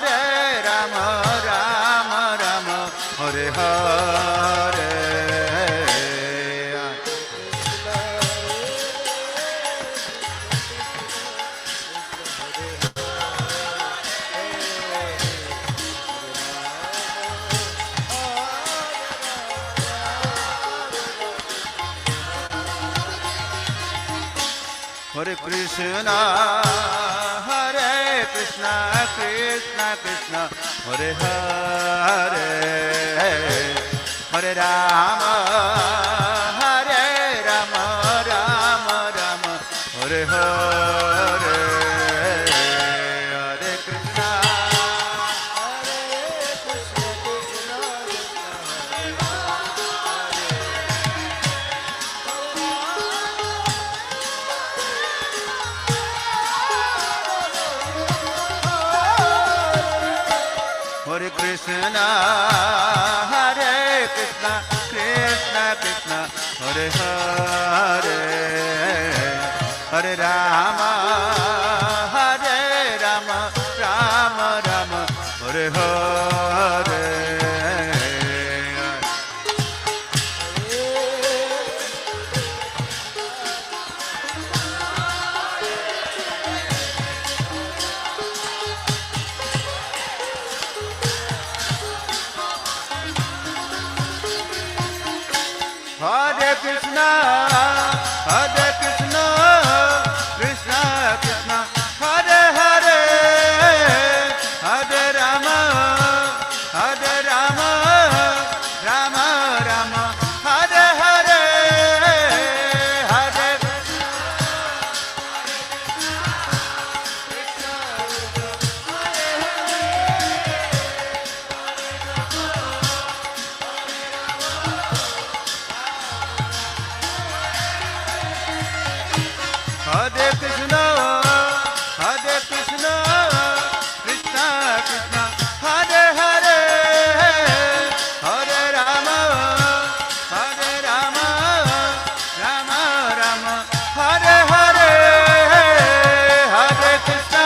Rama Rama Rama Hare Hare Hare Krishna, Hare Krishna, Krishna Krishna, Hare Hare, Hare Rama, Hare Rama, Rama Rama, Hare Hare, Hare Krishna, Hare Krishna, Hare Krishna, Krishna Krishna, Hare Hare, Hare Rama, Hare Rama, Rama Rama, Hare Hare. Hare Krishna, Hare Krishna, Krishna Krishna, Hare Hare, Hare Rama, Hare Rama, Rama Rama, Hare Hare, Hare Hare Krishna, Hare Krishna, Krishna Krishna, Hare Hare, Hare Rama, Hare Rama, Rama Rama, Hare Hare, Hare Krishna,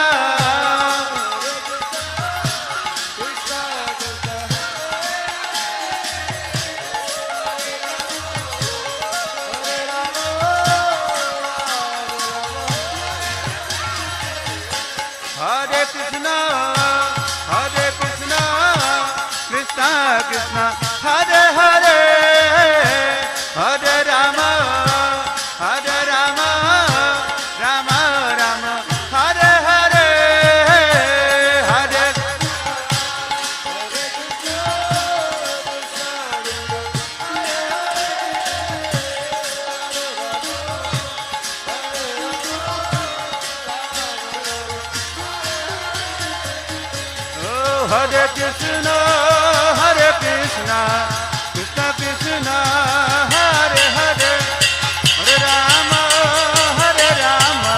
Hare Krishna, Hare Krishna, Krishna Krishna, Hare Hare, Hare Rama, Hare Rama, Rama Rama, Hare Hare, Hare Hare Krishna, Hare Krishna, Krishna Krishna, Hare Hare, Hare Rama, Hare Rama,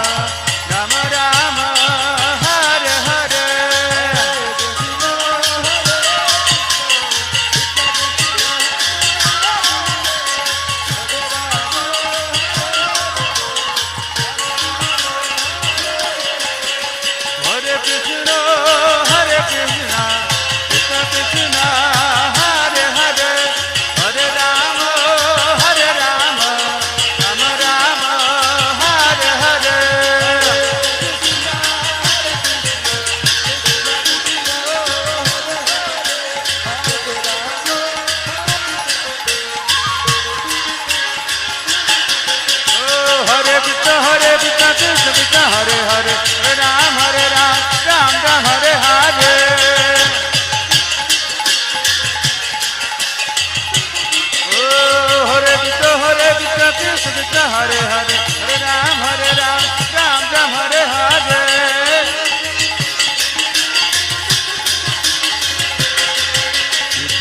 Rama Rama, Hare Hare. Hare Krishna, Hare Krishna, Krishna Krishna, Hare Hare, Hare Rama, Hare Rama, Rama Rama, Hare Hare. Oh, Hare Krishna, Hare Krishna, Krishna Krishna, Hare Hare, Hare Ram, Ram Ram, Hare Hare. Oh, Hare Krishna, Krishna Krishna, Hare Hare, Hare Ram, Ram Ram, Hare Hare.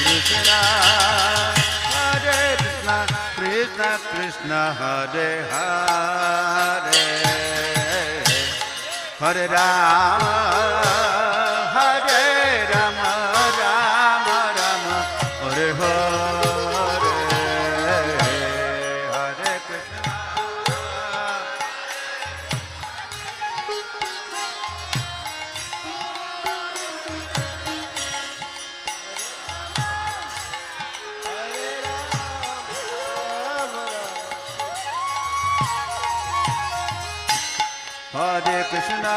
Krishna, Hare Krishna, Krishna Krishna, Hare Hare, Hare Rama, Hare Rama, Rama Rama, Hare Hare, Hare Krishna. Hare Krishna,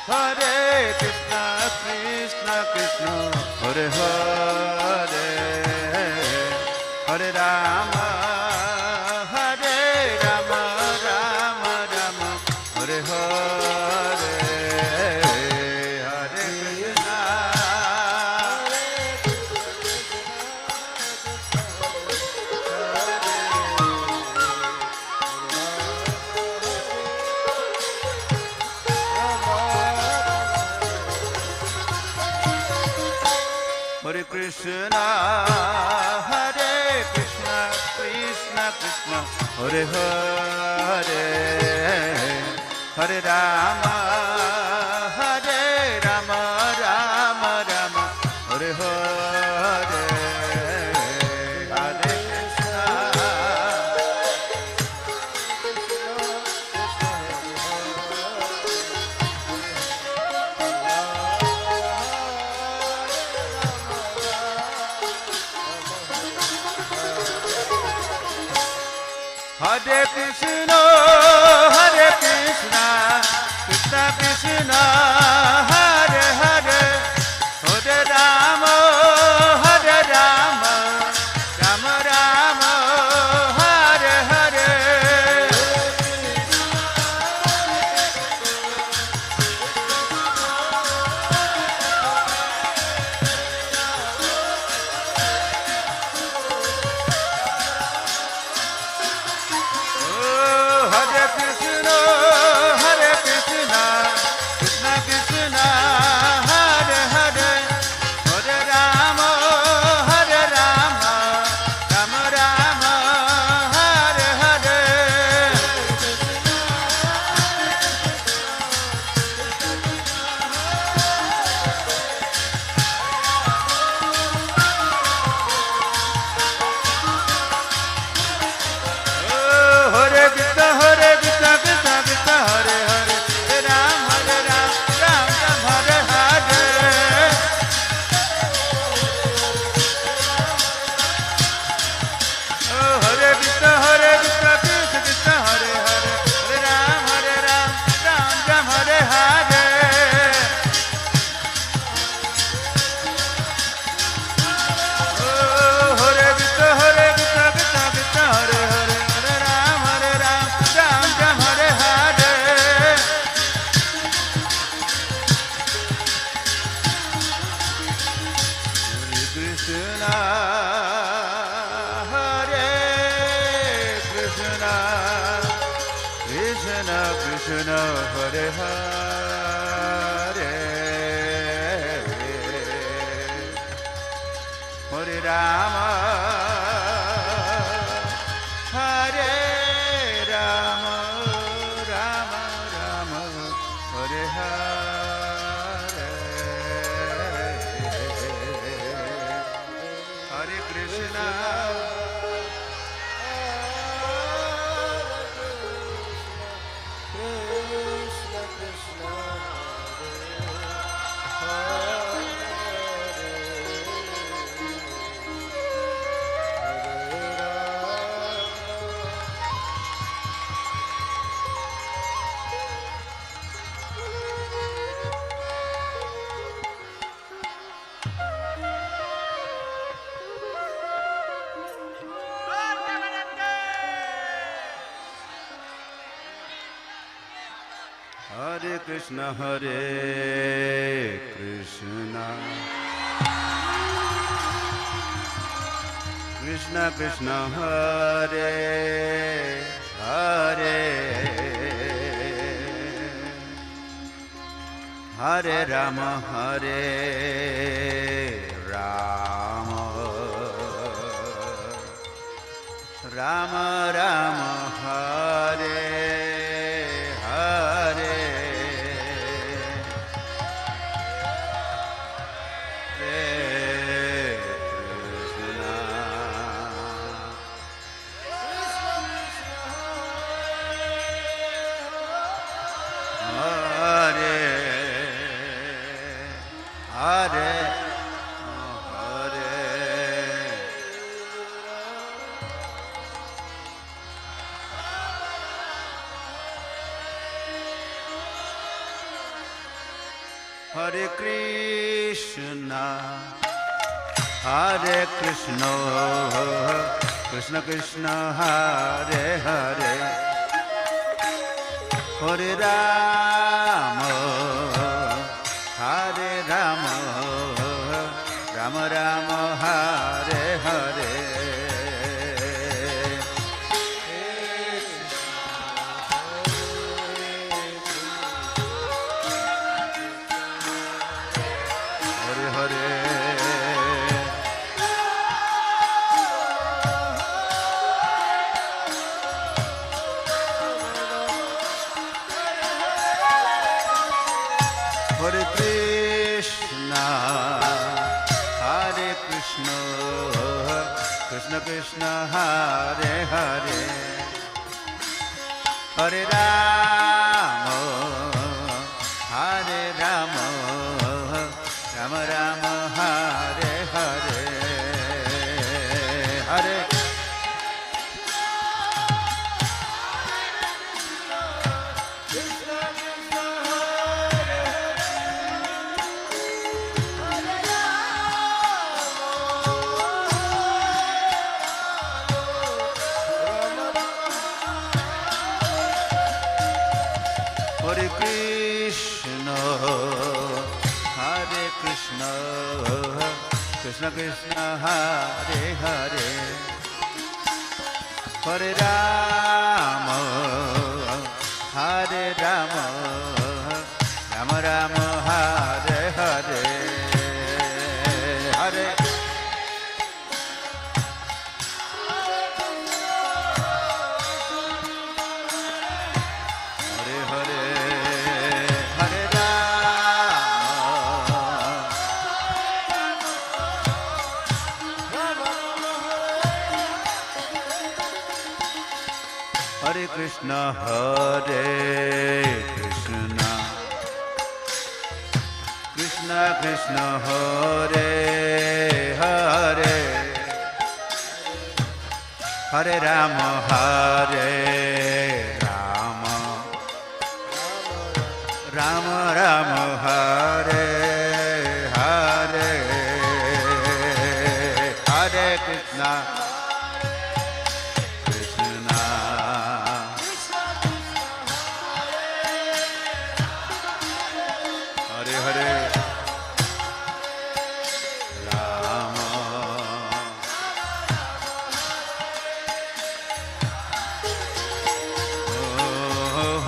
Hare Krishna, Krishna Krishna, Hare Hare, Hare Rama, Hare Rama, Rama Rama, Hare Hare, Hare Krishna. Hare Krishna, Hare Krishna, Krishna Krishna, Hare Hare, Hare Rama, Hare Rama, Rama Rama, Hare Hare, Hare Krishna. Hare Krishna, Hare Krishna, Krishna Krishna, Hare Hare, Hare Rama, Hare Rama, Rama Rama, Hare Hare. Hare Krishna, Hare Krishna, Krishna Krishna, Hare Hare, Hare Rama, Hare Rama, Rama Rama, Hare Hare. Hare Krishna, Hare Krishna, Krishna Krishna, Hare Hare, Hare Ram, Ram Ram, Hare Hare. Hare Krishna, Hare Krishna, Krishna Krishna, Hare Hare, Hare Ram, Ram Ram, Hare Hare. Hare Krishna, Hare Krishna, Krishna Krishna, Hare Hare, Hare Ram, Ram Ram, Hare Hare. Hare Krishna, Hare Krishna, Krishna Krishna, Hare Hare, Hare Rama, Hare Rama, Rama Rama, Hare Hare, Hare Krishna. Hare Krishna, Hare Krishna, Krishna Krishna, Hare Hare, Hare Rama, Hare Rama, Rama Rama, Hare Hare. Hare Krishna, Hare Krishna, Krishna Krishna, Hare Hare, Hare Rama, Hare Rama, Rama Rama, Hare Hare. Hare Krishna, Hare Krishna, Krishna Krishna, Hare Hare, Hare Rama, Hare Rama, Rama Rama, Hare Hare, Hare Hare Krishna, Hare Krishna, Krishna Krishna, Hare Hare, Hare Rama, Hare Rama, Rama Rama, Hare Hare, Hare Hare Krishna, Hare Krishna, Krishna Krishna, Hare Hare, Hare Rama, Hare Rama, Rama Rama, Hare Hare, Hare Krishna,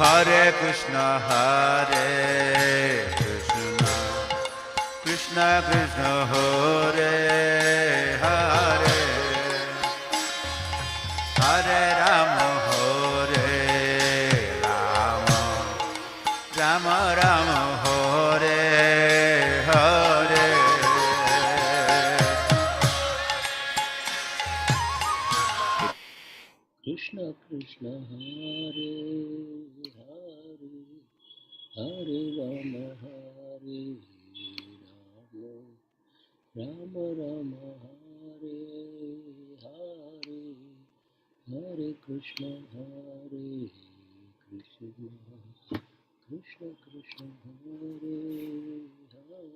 Hare Krishna, Hare Krishna, Krishna Krishna, Hare Hare, Hare Rama, Hare Rama, Rama Rama, Hare Hare. Krishna Krishna, Hare Hare, Hare Rama, Hare Rama, Rama Rama, Hare Hare, Hare Krishna, Hare Krishna, Krishna Krishna, Hare Hare,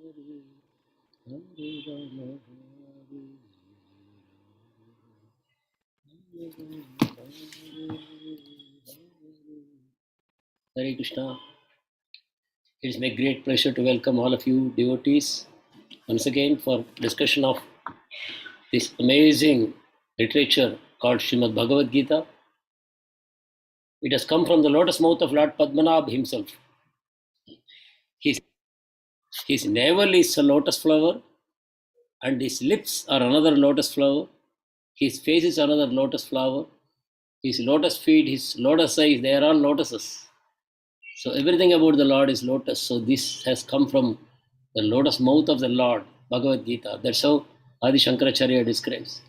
Hare Rama, Hare Hare Krishna. It is my great pleasure to welcome all of you devotees once again for discussion of this amazing literature called Srimad Bhagavad Gita. It has come from the lotus mouth of Lord Padmanabh himself. His navel is a lotus flower and his lips are another lotus flower. His face is another lotus flower. His lotus feet, his lotus eyes, they are all lotuses. So everything about the Lord is lotus. So this has come from the lotus mouth of the Lord, Bhagavad Gita. That's how Adi Shankaracharya describes.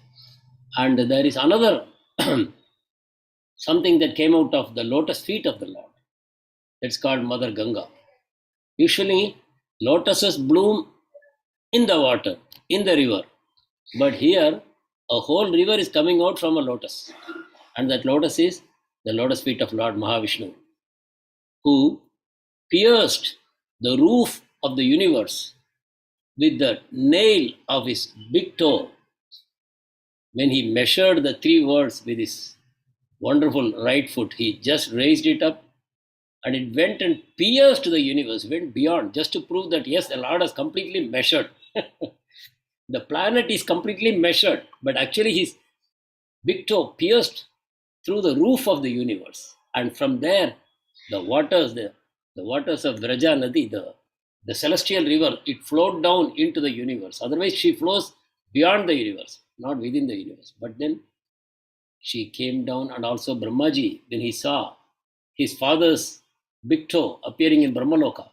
And there is another something that came out of the lotus feet of the Lord. That's called Mother Ganga. Usually, lotuses bloom in the water, in the river. But here, a whole river is coming out from a lotus. And that lotus is the lotus feet of Lord Mahavishnu, who pierced the roof of the universe with the nail of his big toe. When he measured the three worlds with his wonderful right foot, he just raised it up and it went and pierced the universe, went beyond, just to prove that yes, the Lord has completely measured. The planet is completely measured, but actually his big toe pierced through the roof of the universe. And from there, the waters of Vraja Nadi, the celestial river, it flowed down into the universe. Otherwise, she flows beyond the universe, not within the universe. But then she came down, and also Brahmaji, when he saw his father's big toe appearing in Brahmaloka,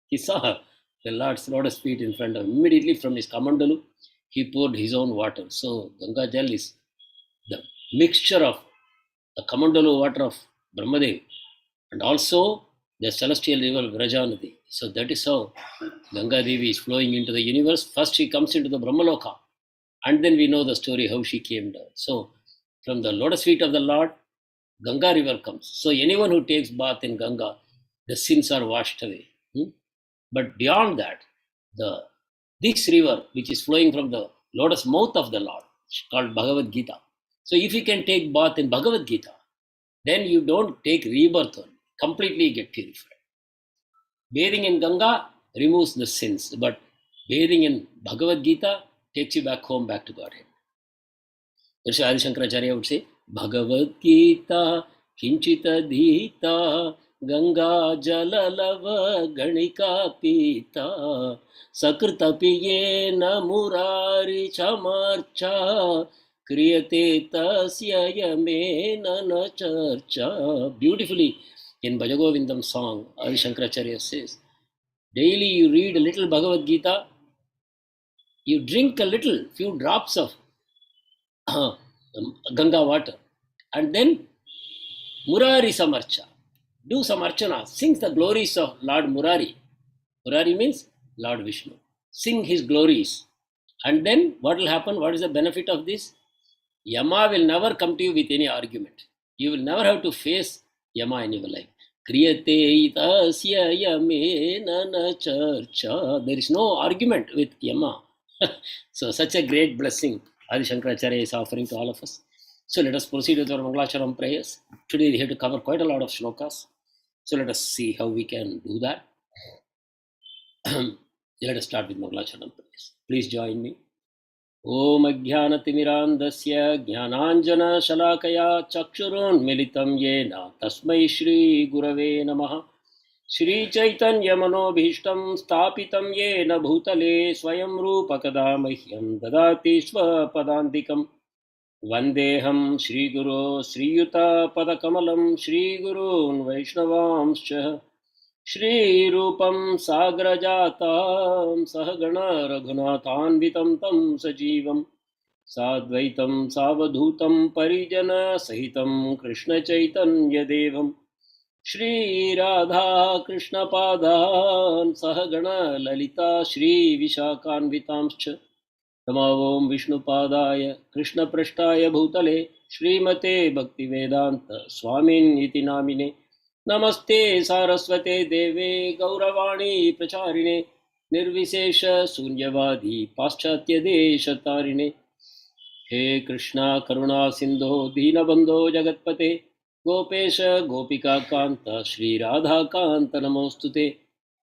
he saw the Lord's lotus feet in front of him. Immediately from his Kamandalu, he poured his own water. So Ganga Jal is the mixture of the Kamandalu water of Brahmadev and also the celestial river Vrajanadi. So that is how Ganga Devi is flowing into the universe. First she comes into the Brahmaloka, and then we know the story how she came down. So from the lotus feet of the Lord, Ganga river comes. So anyone who takes bath in Ganga, the sins are washed away. But beyond that, this river, which is flowing from the lotus mouth of the Lord, called Bhagavad Gita. So if you can take bath in Bhagavad Gita, then you don't take rebirth on, completely get purified. Bathing in Ganga removes the sins, but bathing in Bhagavad Gita takes you back home, back to Godhead. That's why Adi Shankaracharya would say, Bhagavad Gita Kinchita Dhita Ganga Jalalava Ganika Pita Sakrita Piyena Murari Chamarcha Kriyate Tasya Yamena Na Charcha. Beautifully in Bhajagovindam song, Adi Shankaracharya says, daily you read a little Bhagavad Gita, you drink a little, few drops of Ganga water, and then Murari Samarcha. Do some archana, sing the glories of Lord Murari. Murari means Lord Vishnu. Sing his glories. And then what will happen? What is the benefit of this? Yama will never come to you with any argument. You will never have to face Yama in your life. Kriyate itasya yamena na charcha. There is no argument with Yama. So such a great blessing Adi Shankaracharya is offering to all of us. So let us proceed with our Mangalacharam prayers. Today we have to cover quite a lot of shlokas. So let us see how we can do that. Let us start with Mangalacharam prayers. Please join me. Om Ajnanatimirandasya Jnananjana Shalakaya Chakshurun Militam Yena Tasmai Shri Gurave Namaha. Shri Chaitanya Manobhishtam Stapitam Yena Bhutale Swayam Rupa Kada Mahyam Dadati Swapadandikam. Vandeham Shri Guru Sri Yuta Padakamalam Shri Gurun Vaishnavamscha Shri Rupam Sagrajatam Sahagana Raghunathanvitam Tam Sajivam Sadvaitam Savadhutam Parijana Sahitam Krishna Chaitanya Devam Shri Radha Krishna Padan Sahagana Lalita Shri Vishakhanvitamscha Namo Om Vishnu Padaya Krishna Prashtaya Bhutale Srimate Bhaktivedanta Swamin Iti Namine Namaste Saraswate Deve Gauravani Pracharine Nirvisesha Sunyavadi Paschatya Deshatarine He Krishna Karuna Sindho Dinabandho Jagatpate Gopesha Gopika Kanta Shri Radha Kanta Namostute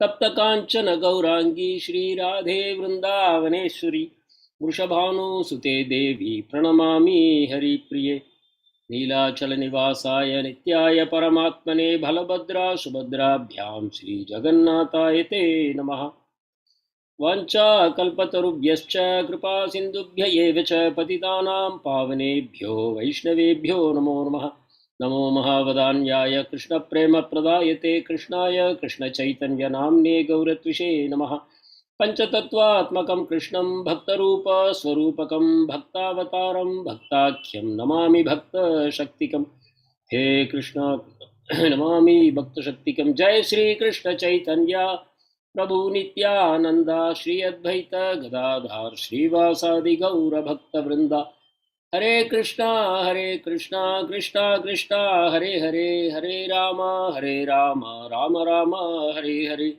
Tapta Kanchana Gaurangi Shri Radhe Vrindavaneshwari Vrishabhanu Sute Devi Pranamami Hari Priye Neelachal Nivasaya Nityaya Paramatmane Bhalabhadra Subhadrabhyam Shri Jagannathaye Te Namaha Vancha Kalpatarubhyascha Kripa Sindubhya Evacha Patitanam Pavanebhyo Vaishnavebhyo Namo Namaha Namo Mahavadanyaya Krishna Prema Pradayate Krishnaya Krishna Chaitanya Namne Gauratvishe Namaha Panchatattva-atmakam Krishnam Bhaktarupa Swarupakam Bhaktavataram Bhaktakyam Namami Bhakta Shaktikam. He Krishna Namami Bhakta Shaktikam. Jai Shri Krishna Chaitanya Prabhu Nityananda Shri Advaita Gadadhar Shri Vasadi Gaura Bhakta Vrinda. Hare Krishna Krishna Krishna Hare Hare Hare Rama Rama Rama Hare Hare.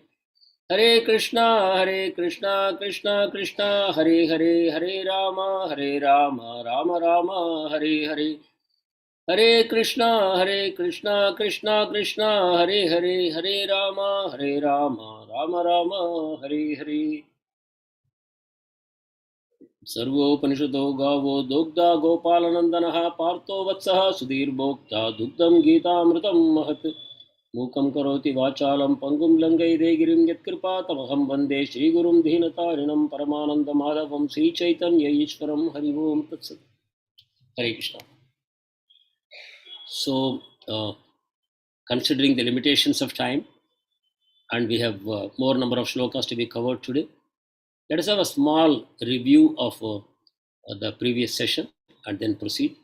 Hare Krishna, Krishna Krishna, Hare Hare, Hare Rama, Rama Rama, Hare Hare. Hare Krishna, Krishna Krishna, Hare Hare, Hare Rama, Rama Rama, Hare Hare. सर्वोपनिषदो गावो दोग्धा गोपालनन्दनः पार्थो वत्सः सुधीर्भोक्ता दुग्धं गीतामृतं महत् मूकं करोति वाचालं पङ्गुं लङ्घयते गिरिं यत्कृपातमहं वन्दे श्रीगुरुं दीनतारिणं परमानन्दमाधवं श्रीचैतन्य ईश्वरं हरि ओं तत्सत्. Hare Krishna. So, considering the limitations of time, and we have more number of shlokas to be covered today, let us have a small review of the previous session and then proceed.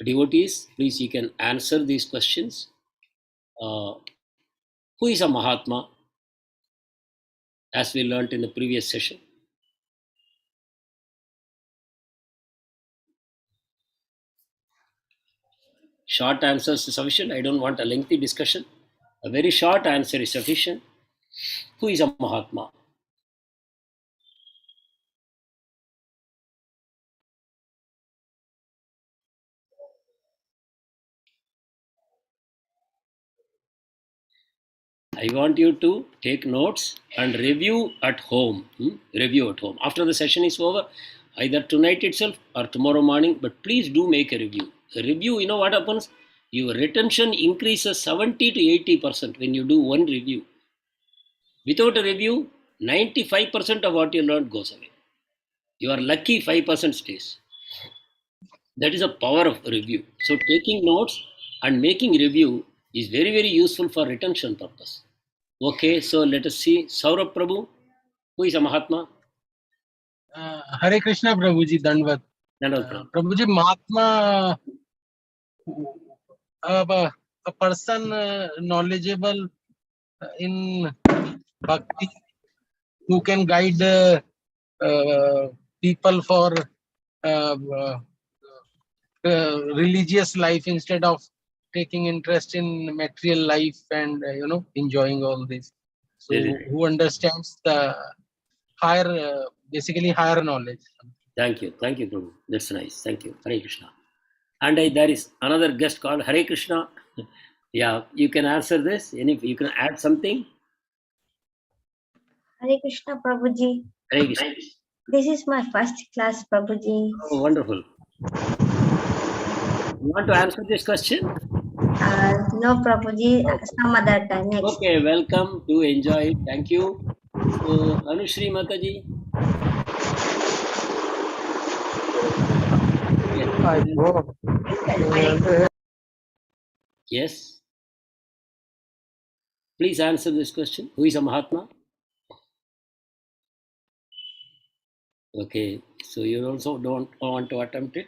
Devotees, please you can answer these questions. Who is a Mahatma, as we learnt in the previous session? Short answers is sufficient. I don't want a lengthy discussion. A very short answer is sufficient. Who is a Mahatma? I want you to take notes and review at home. Review at home. After the session is over, either tonight itself or tomorrow morning, but please do make a review. A review, you know what happens? Your retention increases 70 to 80% when you do one review. Without a review, 95% of what you learned goes away. You are lucky 5% stays. That is the power of review. So taking notes and making review is very, very useful for retention purpose. Okay, so let us see. Saurabh Prabhu, who is a Mahatma? Hare Krishna, Prabhuji, Dandvat. Prabhuji, Mahatma, a person knowledgeable in bhakti, who can guide people for religious life instead of taking interest in material life and enjoying all this. So who understands the higher, basically higher knowledge. Thank you, Prabhu. That's nice. Thank you. Hare Krishna. And there is another guest called Hare Krishna. Yeah, you can answer this. You can add something. Hare Krishna, Prabhuji. Hare Krishna. This is my first class, Prabhuji. Oh, wonderful. You want to answer this question? No, Prabhuji. Some other time. Next. Okay, welcome. Do enjoy it. Thank you. So, Anushri Mataji. Yes. Please answer this question. Who is a Mahatma? Okay, so you also don't want to attempt it.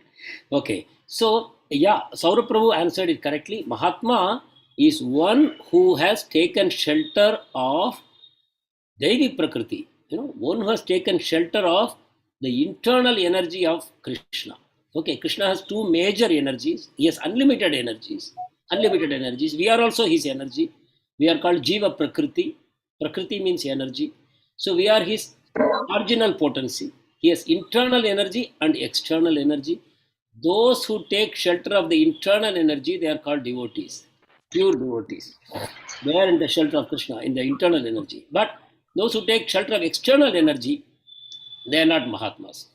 Okay, so yeah, Saurabh Prabhu answered it correctly. Mahatma is one who has taken shelter of Devi Prakriti. One who has taken shelter of the internal energy of Krishna. Okay, Krishna has two major energies. He has unlimited energies. We are also his energy. We are called Jiva Prakriti. Prakriti means energy. So we are his marginal potency. He has internal energy and external energy. Those who take shelter of the internal energy, they are called devotees, pure devotees. They are in the shelter of Krishna, in the internal energy. But those who take shelter of external energy, they are not Mahatmas.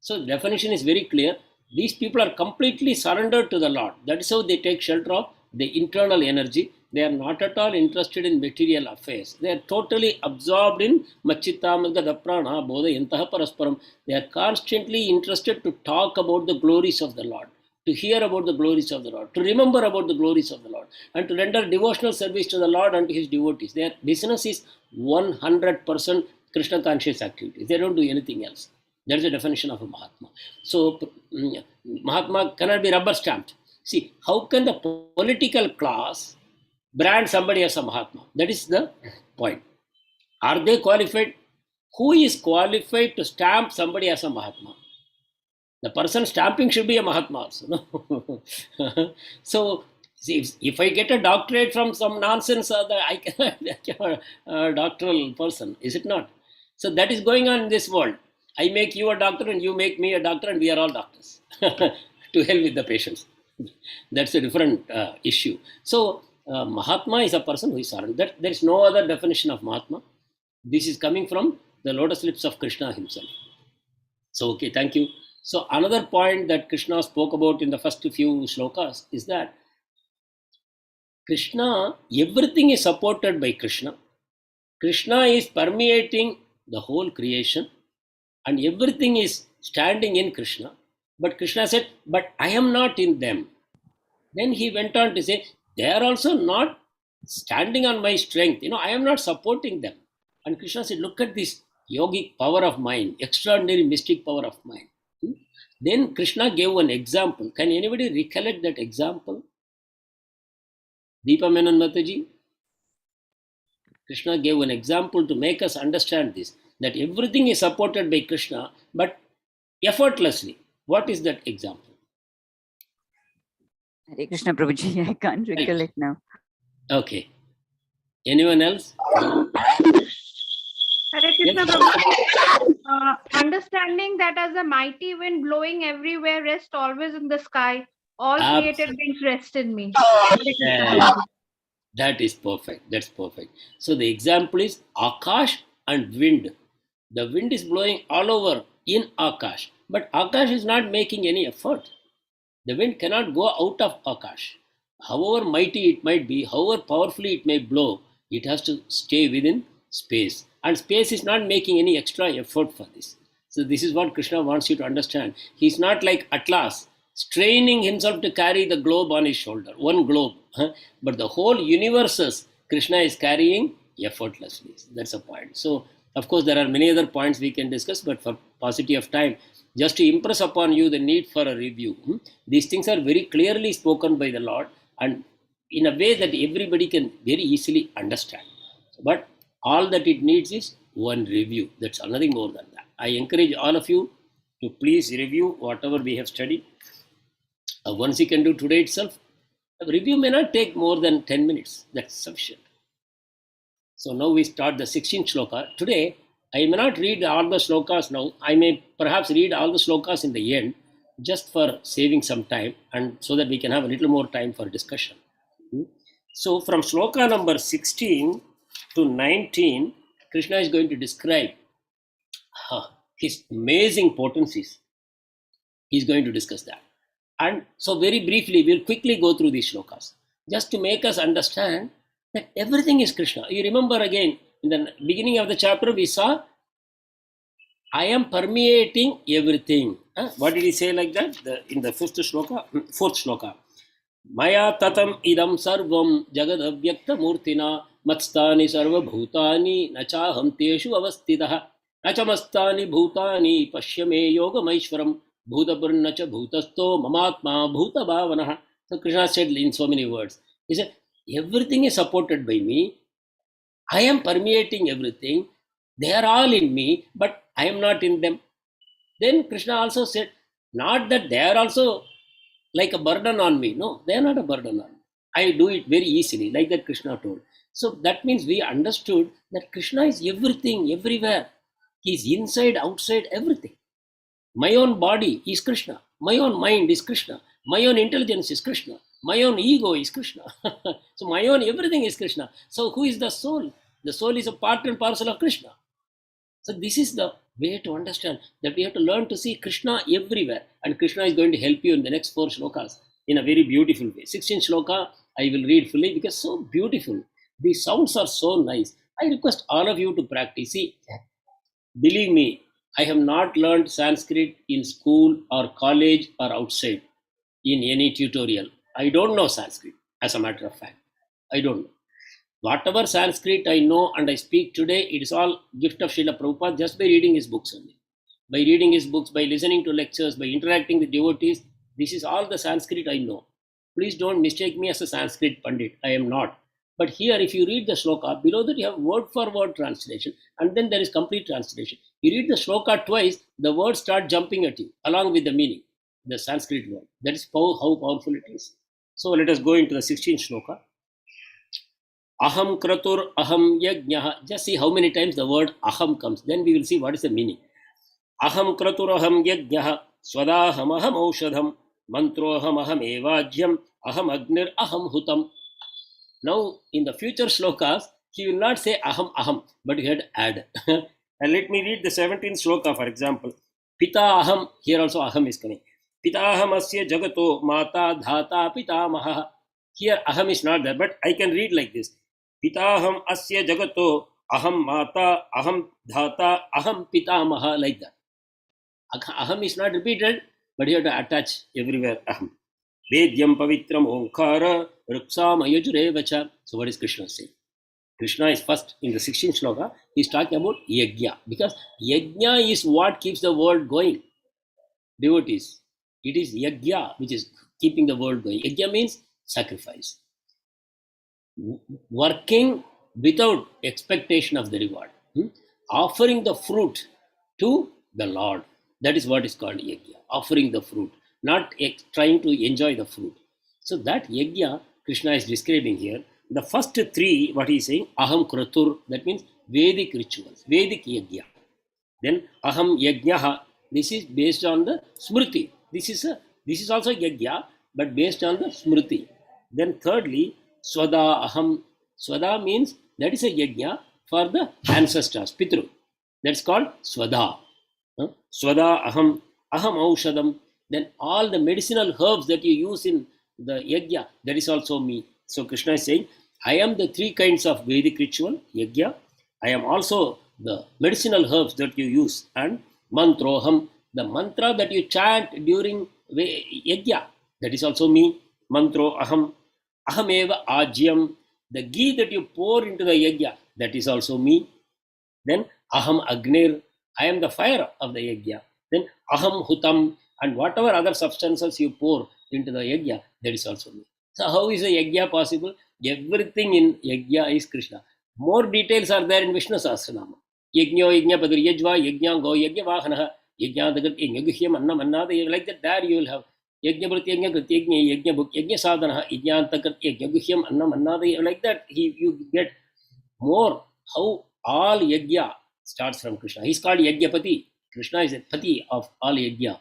So the definition is very clear. These people are completely surrendered to the Lord. That is how they take shelter of the internal energy. They are not at all interested in material affairs. They are totally absorbed in Machittamagada Prana Bodhayantaha Parasparam. They are constantly interested to talk about the glories of the Lord, to hear about the glories of the Lord, to remember about the glories of the Lord, and to render devotional service to the Lord and to his devotees. Their business is 100% Krishna conscious activities. They don't do anything else. That is the definition of a Mahatma. So, Mahatma cannot be rubber stamped. See, how can the political class brand somebody as a Mahatma? That is the point. Are they qualified? Who is qualified to stamp somebody as a Mahatma? The person stamping should be a Mahatma also. No? So, See, if I get a doctorate from some nonsense, I cannot become a doctoral person, is it not? So that is going on in this world. I make you a doctor and you make me a doctor and we are all doctors to help with the patients. That's a different issue. So Mahatma is a person who is surrendered. There is no other definition of Mahatma. This is coming from the lotus lips of Krishna himself. So, okay, thank you. So another point that Krishna spoke about in the first few shlokas is that Krishna, everything is supported by Krishna. Krishna is permeating the whole creation and everything is standing in Krishna. But Krishna said, but I am not in them. Then he went on to say, they are also not standing on my strength. I am not supporting them. And Krishna said, look at this yogic power of mind, extraordinary mystic power of mind. Then Krishna gave an example. Can anybody recollect that example? Deepa Menon Mataji? Krishna gave an example to make us understand this, that everything is supported by Krishna, but effortlessly. What is that example? Hare Krishna, Prabhuji. I can't recollect now. Okay. Anyone else? Hare Krishna, Yes. Prabhuji. Understanding that as a mighty wind blowing everywhere, rest always in the sky. All created beings rest in me. Hare Krishna, Yeah. Prabhuji. That is perfect. That's perfect. So the example is Akash and wind. The wind is blowing all over in Akash, but Akash is not making any effort. The wind cannot go out of Akash. However mighty it might be, however powerfully it may blow, it has to stay within space. And space is not making any extra effort for this. So this is what Krishna wants you to understand. He's not like Atlas, straining himself to carry the globe on his shoulder, one globe. But the whole universes, Krishna is carrying effortlessly. That's a point. So, of course, there are many other points we can discuss, but for paucity of time, just to impress upon you the need for a review. These things are very clearly spoken by the Lord and in a way that everybody can very easily understand. But all that it needs is one review. That's nothing more than that. I encourage all of you to please review whatever we have studied. Once you can do today itself, a review may not take more than 10 minutes. That's sufficient. So now we start the 16th shloka. Today, I may not read all the shlokas now. I may perhaps read all the shlokas in the end, just for saving some time and so that we can have a little more time for discussion. So from shloka number 16 to 19, Krishna is going to describe his amazing potencies. He's going to discuss that. And so very briefly, we'll quickly go through these shlokas, just to make us understand that everything is Krishna. You remember again, in the beginning of the chapter, we saw, I am permeating everything. What did he say like that? In the fourth shloka. Maya tatam idam sarvam jagadhavyakta murtina matstani sarva bhutani nachaham teshu avastitaha nachamastani bhutani pashyame yoga maishwaram bhutaburnacha bhutasto mamatma bhuta bhavanaha. So Krishna said in so many words, he said, everything is supported by me. I am permeating everything. They are all in me, but I am not in them. Then Krishna also said, not that they are also like a burden on me. No, they are not a burden on me. I do it very easily, like that Krishna told. So that means we understood that Krishna is everything, everywhere. He is inside, outside, everything. My own body is Krishna. My own mind is Krishna. My own intelligence is Krishna. My own ego is Krishna. So my own everything is Krishna. So who is the soul? The soul is a part and parcel of Krishna. So this is the way to understand that we have to learn to see Krishna everywhere. And Krishna is going to help you in the next 4 shlokas in a very beautiful way. 16th shloka, I will read fully because so beautiful. The sounds are so nice. I request all of you to practice. See, believe me, I have not learned Sanskrit in school or college or outside in any tutorial. I don't know Sanskrit, as a matter of fact. I don't know. Whatever Sanskrit I know and I speak today, it is all gift of Srila Prabhupada just by reading his books only. By reading his books, by listening to lectures, by interacting with devotees, this is all the Sanskrit I know. Please don't mistake me as a Sanskrit Pandit. I am not. But here, if you read the shloka, below that you have word for word translation, and then there is complete translation. You read the shloka twice, the words start jumping at you, along with the meaning, the Sanskrit word. That is how powerful it is. So let us go into the 16th shloka. Aham kratur aham yajnah. Just see how many times the word aham comes. Then we will see what is the meaning. Aham kratur aham yajnah. Swadaham aham aushadham. Mantroham aham evajyam. Aham agnir aham hutam. Now, in the future shlokas, he will not say aham aham, but he had add. And let me read the 17th shloka, for example. Pita aham, here also aham is coming. Pita aham asya jagato mata dhata pitamaha. Here aham is not there, but I can read like this. Pita aham asya jagato aham mata aham dhata aham pitamaha, like that. Aham is not repeated, but you have to attach everywhere aham. Vedyam pavitram omkara ruksam ayujurevacha. So what is Krishna saying? Krishna is first in the 16th shloka. He is talking about yajna, because yajna is what keeps the world going. Devotees, it is yajna which is keeping the world going. Yajna means sacrifice, working without expectation of the reward, offering the fruit to the Lord. That is what is called yajna, offering the fruit, not trying to enjoy the fruit. So that yajna Krishna is describing here. The first three, what he is saying, aham kratur, that means Vedic rituals, Vedic yajna. Then aham yajnaha, this is based on the smriti. This is also yajna, but based on the smriti. Then thirdly, swada aham. Swada means that is a yajna for the ancestors, pitru. That's called swada. Swada aham, aham aushadam. Then all the medicinal herbs that you use in the yajna, that is also me. So Krishna is saying, I am the three kinds of Vedic ritual, yajna. I am also the medicinal herbs that you use, and mantroham, the mantra that you chant during yajna, that is also me. Mantro aham, ahameva ajyam, the ghee that you pour into the yajna, that is also me. Then aham agnir, I am the fire of the yajna. Then aham hutam, and whatever other substances you pour into the yajna, that is also me. So how is a yajna possible? Everything in yajna is Krishna. More details are there in Vishnu Sahasranama. Yajna, yajna padir, yajva, yajna go, yajna vahanaha, yajna dagat, yajna guhyam, annam, annada, like that, there you will have yajna brit, yajna krit, yajna bhuk, yajna sadhanaha, yajna antakat, yajna guhyam, annam, annada, like that, you get more how all yajna starts from Krishna. He is called Yajnapati. Krishna is the pati of all yajna.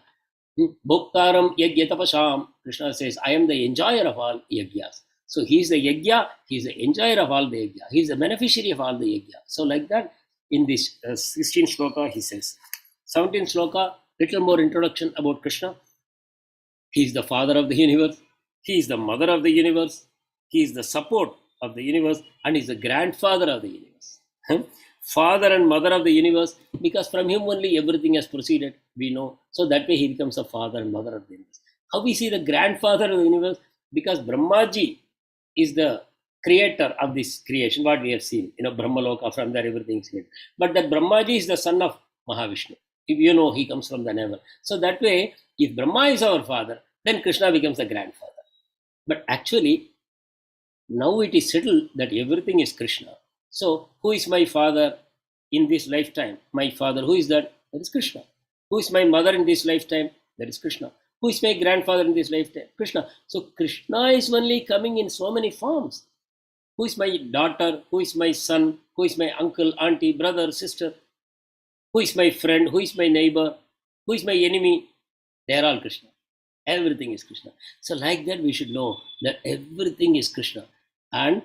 Bhoktaram yajna tapasham. Krishna says, I am the enjoyer of all yajnas. So he is the yajna, he is the enjoyer of all the yajna. He is the beneficiary of all the yajna. So like that, in this 16th shloka, he says. 17th shloka, little more introduction about Krishna. He is the father of the universe. He is the mother of the universe. He is the support of the universe, and he is the grandfather of the universe. Father and mother of the universe, because from him only everything has proceeded, we know. So that way he becomes a father and mother of the universe. How we see the grandfather of the universe? Because Brahmaji is the creator of this creation, what we have seen. Brahmaloka, from there everything is created. But that Brahmaji is the son of Mahavishnu. If you know, he comes from the navel. So that way, if Brahma is our father, then Krishna becomes the grandfather. But actually, now it is settled that everything is Krishna. So, who is my father in this lifetime? My father, who is that? That is Krishna. Who is my mother in this lifetime? That is Krishna. Who is my grandfather in this lifetime? Krishna. So, Krishna is only coming in so many forms. Who is my daughter? Who is my son? Who is my uncle, auntie, brother, sister? Who is my friend? Who is my neighbor? Who is my enemy? They are all Krishna. Everything is Krishna. So like that we should know that everything is Krishna. And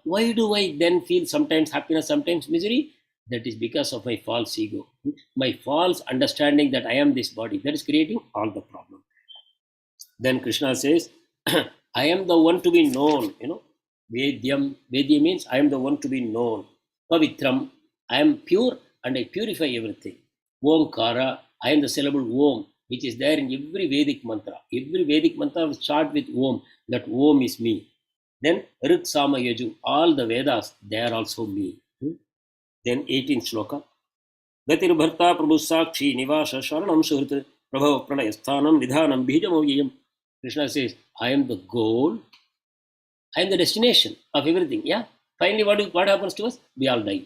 why do I then feel sometimes happiness, sometimes misery? That is because of my false ego. My false understanding that I am this body. That is creating all the problem. Then Krishna says, I am the one to be known. Vedyam. Vedya means I am the one to be known. Pavitram. I am pure and I purify everything. Omkara. I am the syllable Om, which is there in every Vedic mantra. Every Vedic mantra will start with Om. That Om is me. Then Rit Sama Yaju, all the Vedas, they are also me. Then 18th shloka. Gatir Bharta Prabhu Sakshi Nivasa Sharanam Suhrit Prabhava Pralayasthanam Nidhanam Bhijamovyayam. Krishna says, I am the goal. I am the destination of everything. Yeah. Finally, what happens to us? We all die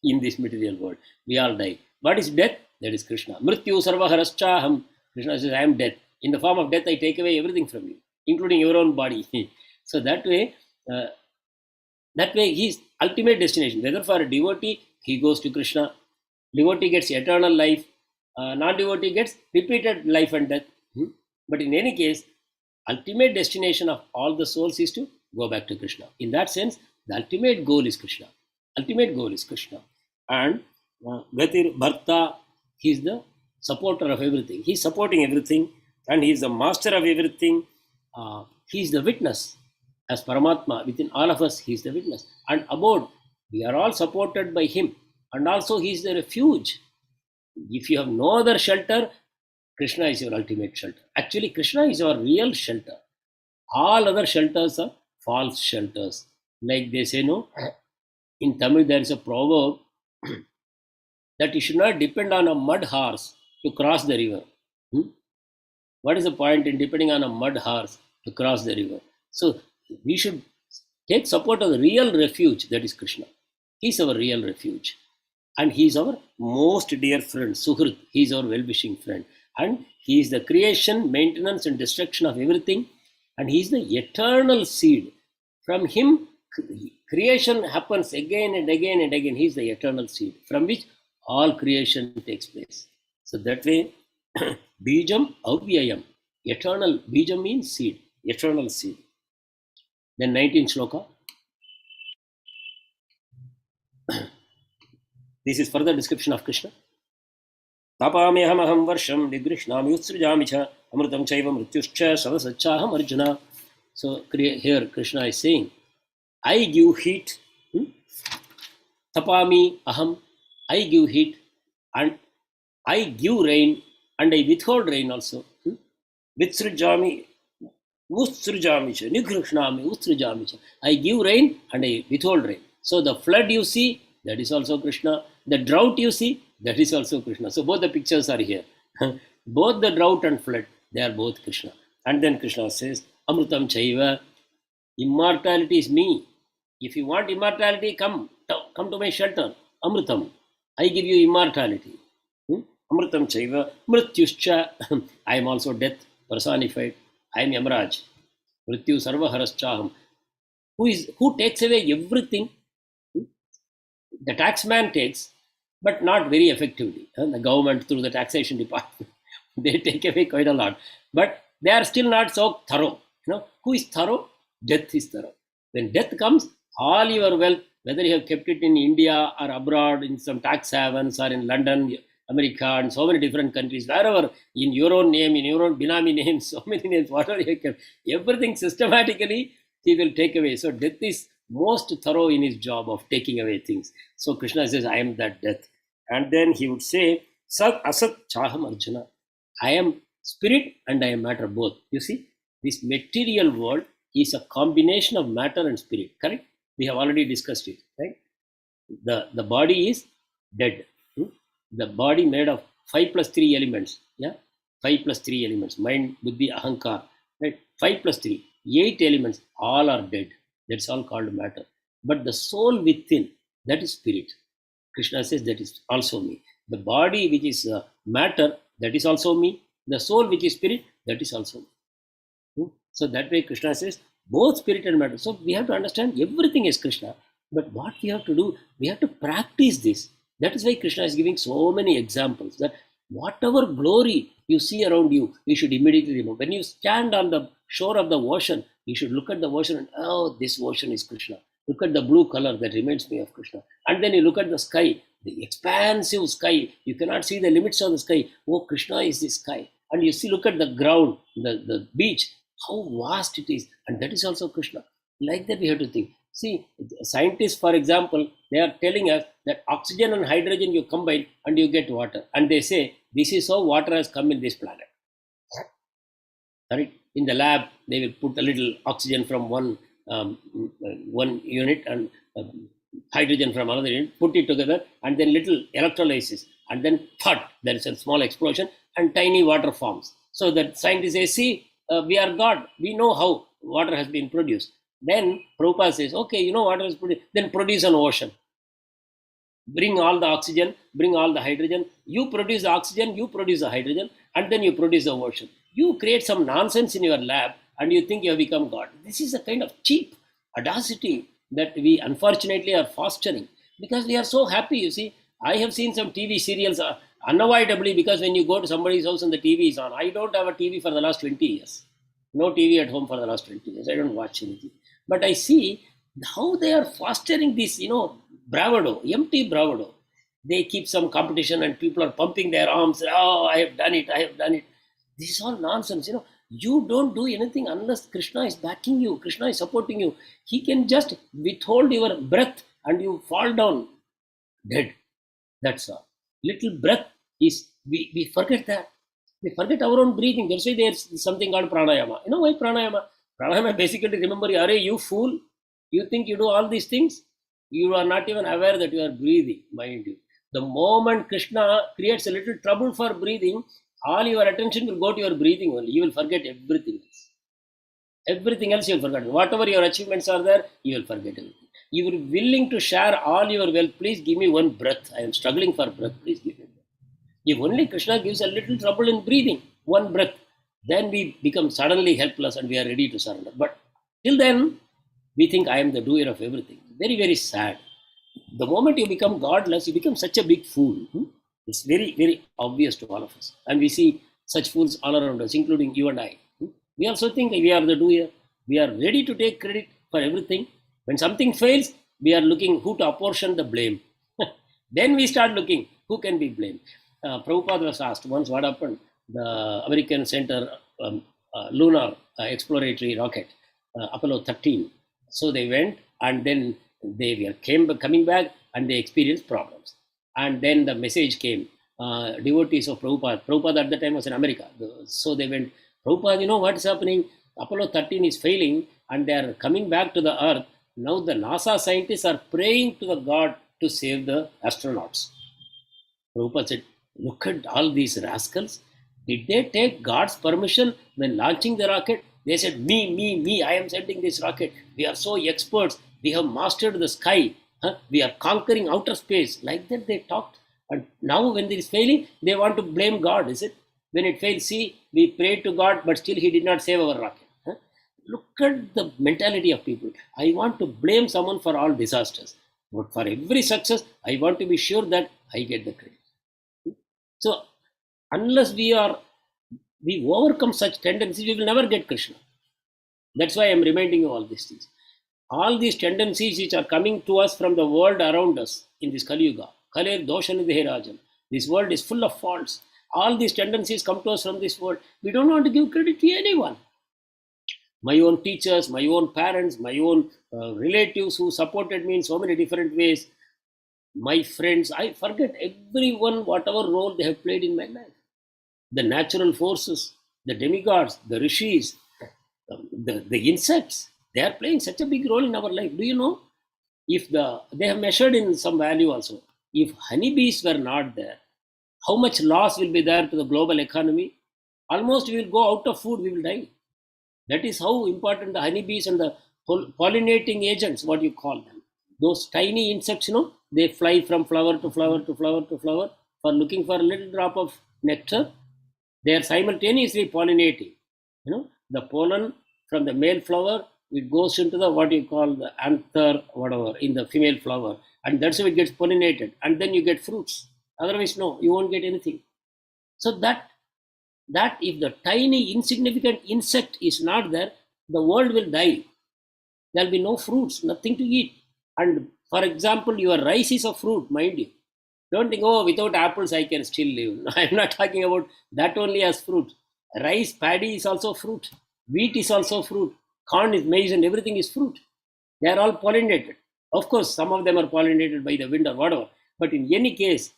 in this material world. We all die. What is death? That is Krishna. Mrityu Sarvaharashchaham. Krishna says, I am death. In the form of death, I take away everything from you. including your own body. So that way his ultimate destination, whether for a devotee, he goes to Krishna, devotee gets eternal life, non-devotee gets repeated life and death. But in any case, ultimate destination of all the souls is to go back to Krishna. In that sense, the ultimate goal is Krishna. Ultimate goal is Krishna. And Gatir Bharta, he is the supporter of everything. He is supporting everything and he is the master of everything. He is the witness. As Paramatma, within all of us, he is the witness. And abode, we are all supported by him. And also he is the refuge. If you have no other shelter, Krishna is your ultimate shelter. Actually, Krishna is your real shelter. All other shelters are false shelters. Like they say, no, in Tamil there is a proverb that you should not depend on a mud horse to cross the river. What is the point in depending on a mud horse to cross the river? So we should take support of the real refuge, that is Krishna. He is our real refuge. And he is our most dear friend, Suhrit. He is our well-wishing friend. And he is the creation, maintenance and destruction of everything. And he is the eternal seed. From him, creation happens again and again and again. He is the eternal seed from which all creation takes place. So that way, Bijam Avyayam. Eternal, Bijam means seed, eternal seed. Then 19th shloka. This is further description of Krishna. Tapameham aham varsham nigrishnami utsrujami cha amritam chaiva mrityuscha savasachaham arjuna. So here Krishna is saying, I give heat. Tapami aham, I give heat and I give rain and I withhold rain also. Vitsrujami, utsrujami cha, nigrishnami utsrujami cha. I give rain and I withhold rain. So the flood you see, that is also Krishna. The drought you see, that is also Krishna. So both the pictures are here. Both the drought and flood, they are both Krishna. And then Krishna says, Amritam Chaiva, immortality is me. If you want immortality, come to my shelter. Amritam, I give you immortality. Amritam Chaiva, Mrityuscha, I am also death personified. I am Yamaraj. Mrityu Sarva Haraschaham. Who takes away everything? The taxman takes, but not very effectively. The government through the taxation department, they take away quite a lot. But they are still not so thorough. Who is thorough? Death is thorough. When death comes, all your wealth, whether you have kept it in India or abroad, in some tax havens or in London, America, and so many different countries, wherever, in your own name, in your own Binami name, so many names, whatever you have kept, everything systematically he will take away. So death is most thorough in his job of taking away things. So Krishna says, I am that death. And then he would say, Sat Asat Chaham Arjuna. I am spirit and I am matter both. You see, this material world is a combination of matter and spirit, correct? We have already discussed it, right? The body is dead. The body made of 5 plus 3 elements. Yeah, 5 plus 3 elements. Mind, buddhi, ahankar. Right? 5 plus 3. 8 elements. All are dead. That's all called matter. But the soul within, that is spirit. Krishna says that is also me. The body which is matter, that is also me. The soul which is spirit, that is also me. So that way Krishna says both spirit and matter. So we have to understand everything is Krishna. But what we have to do, we have to practice this. That is why Krishna is giving so many examples that whatever glory you see around you, you should immediately remember. When you stand on the shore of the ocean, you should look at the ocean and, oh, this ocean is Krishna. Look at the blue color, that reminds me of Krishna. And then you look at the sky, the expansive sky. You cannot see the limits of the sky. Oh, Krishna is the sky. And you see, look at the ground, the beach, how vast it is. And that is also Krishna. Like that we have to think. See, scientists, for example, they are telling us that oxygen and hydrogen you combine and you get water. And they say, this is how water has come in this planet. Right? In the lab, they will put a little oxygen from one unit and hydrogen from another unit, put it together, and then little electrolysis. And then thud, there is a small explosion and tiny water forms. So that scientists say, see, we are God. We know how water has been produced. Then Prabhupada says, okay, you know water is produced, then produce an ocean. Bring all the oxygen, bring all the hydrogen. You produce the oxygen, you produce the hydrogen, and then you produce the ocean. You create some nonsense in your lab, and you think you have become God. This is a kind of cheap audacity that we unfortunately are fostering because we are so happy. You see, I have seen some TV serials unavoidably because when you go to somebody's house and the TV is on, I don't have a TV for the last 20 years. No TV at home for the last 20 years. I don't watch anything. But I see how they are fostering this, bravado, empty bravado. They keep some competition and people are pumping their arms. Oh, I have done it. I have done it. This is all nonsense. You don't do anything unless Krishna is backing you. Krishna is supporting you. He can just withhold your breath and you fall down dead. That's all. Little breath is, we forget that. We forget our own breathing. That's why there's something called pranayama. You know why pranayama? Pranayama basically, remember, are you fool? You think you do all these things? You are not even aware that you are breathing, mind you. The moment Krishna creates a little trouble for breathing, all your attention will go to your breathing only. You will forget everything else. Everything else you will forget. Whatever your achievements are there, you will forget everything. You are willing to share all your wealth. Please give me one breath. I am struggling for breath. Please give me breath. If only Krishna gives a little trouble in breathing, one breath, then we become suddenly helpless and we are ready to surrender. But till then, we think I am the doer of everything. Very, very sad. The moment you become godless, you become such a big fool. It's very, very obvious to all of us. And we see such fools all around us, including you and I. We also think we are the doer. We are ready to take credit for everything. When something fails, we are looking who to apportion the blame. Then we start looking who can be blamed. Prabhupada was asked once what happened. The American Center lunar exploratory rocket, Apollo 13. So they went and then they were coming back and they experienced problems. And then the message came, devotees of Prabhupada at the time was in America. So they went, Prabhupada, what is happening? Apollo 13 is failing and they are coming back to the earth. Now the NASA scientists are praying to the God to save the astronauts. Prabhupada said, look at all these rascals. Did they take God's permission when launching the rocket? They said, me, I am sending this rocket. We are so experts. We have mastered the sky. We are conquering outer space. Like that they talked. And now when it is failing, they want to blame God, is it? When it fails, see, we prayed to God, but still He did not save our rocket. Look at the mentality of people. I want to blame someone for all disasters. But for every success, I want to be sure that I get the credit. So, unless we overcome such tendencies, we will never get Krishna. That's why I am reminding you all these things. All these tendencies which are coming to us from the world around us in this Kali Yuga, Kale Doshanidhe Rajan. This world is full of faults. All these tendencies come to us from this world. We don't want to give credit to anyone. My own teachers, my own parents, my own relatives who supported me in so many different ways, my friends, I forget everyone, whatever role they have played in my life. The natural forces, the demigods, the rishis, the insects, they are playing such a big role in our life. Do you know? They have measured in some value also. If honeybees were not there, how much loss will be there to the global economy? Almost we will go out of food, we will die. That is how important the honeybees and the pollinating agents, what you call them. Those tiny insects, they fly from flower to flower to flower to flower for looking for a little drop of nectar. They are simultaneously pollinating. The pollen from the male flower, it goes into the what you call the anther, whatever, in the female flower. And that's how it gets pollinated. And then you get fruits. Otherwise, no, you won't get anything. So that if the tiny insignificant insect is not there, the world will die. There will be no fruits, nothing to eat. And for example, your rice is a fruit, mind you. Don't think, without apples I can still live. No, I'm not talking about that only as fruit. Rice, paddy is also fruit. Wheat is also fruit. Corn is maize and everything is fruit. They are all pollinated. Of course, some of them are pollinated by the wind or whatever. But in any case,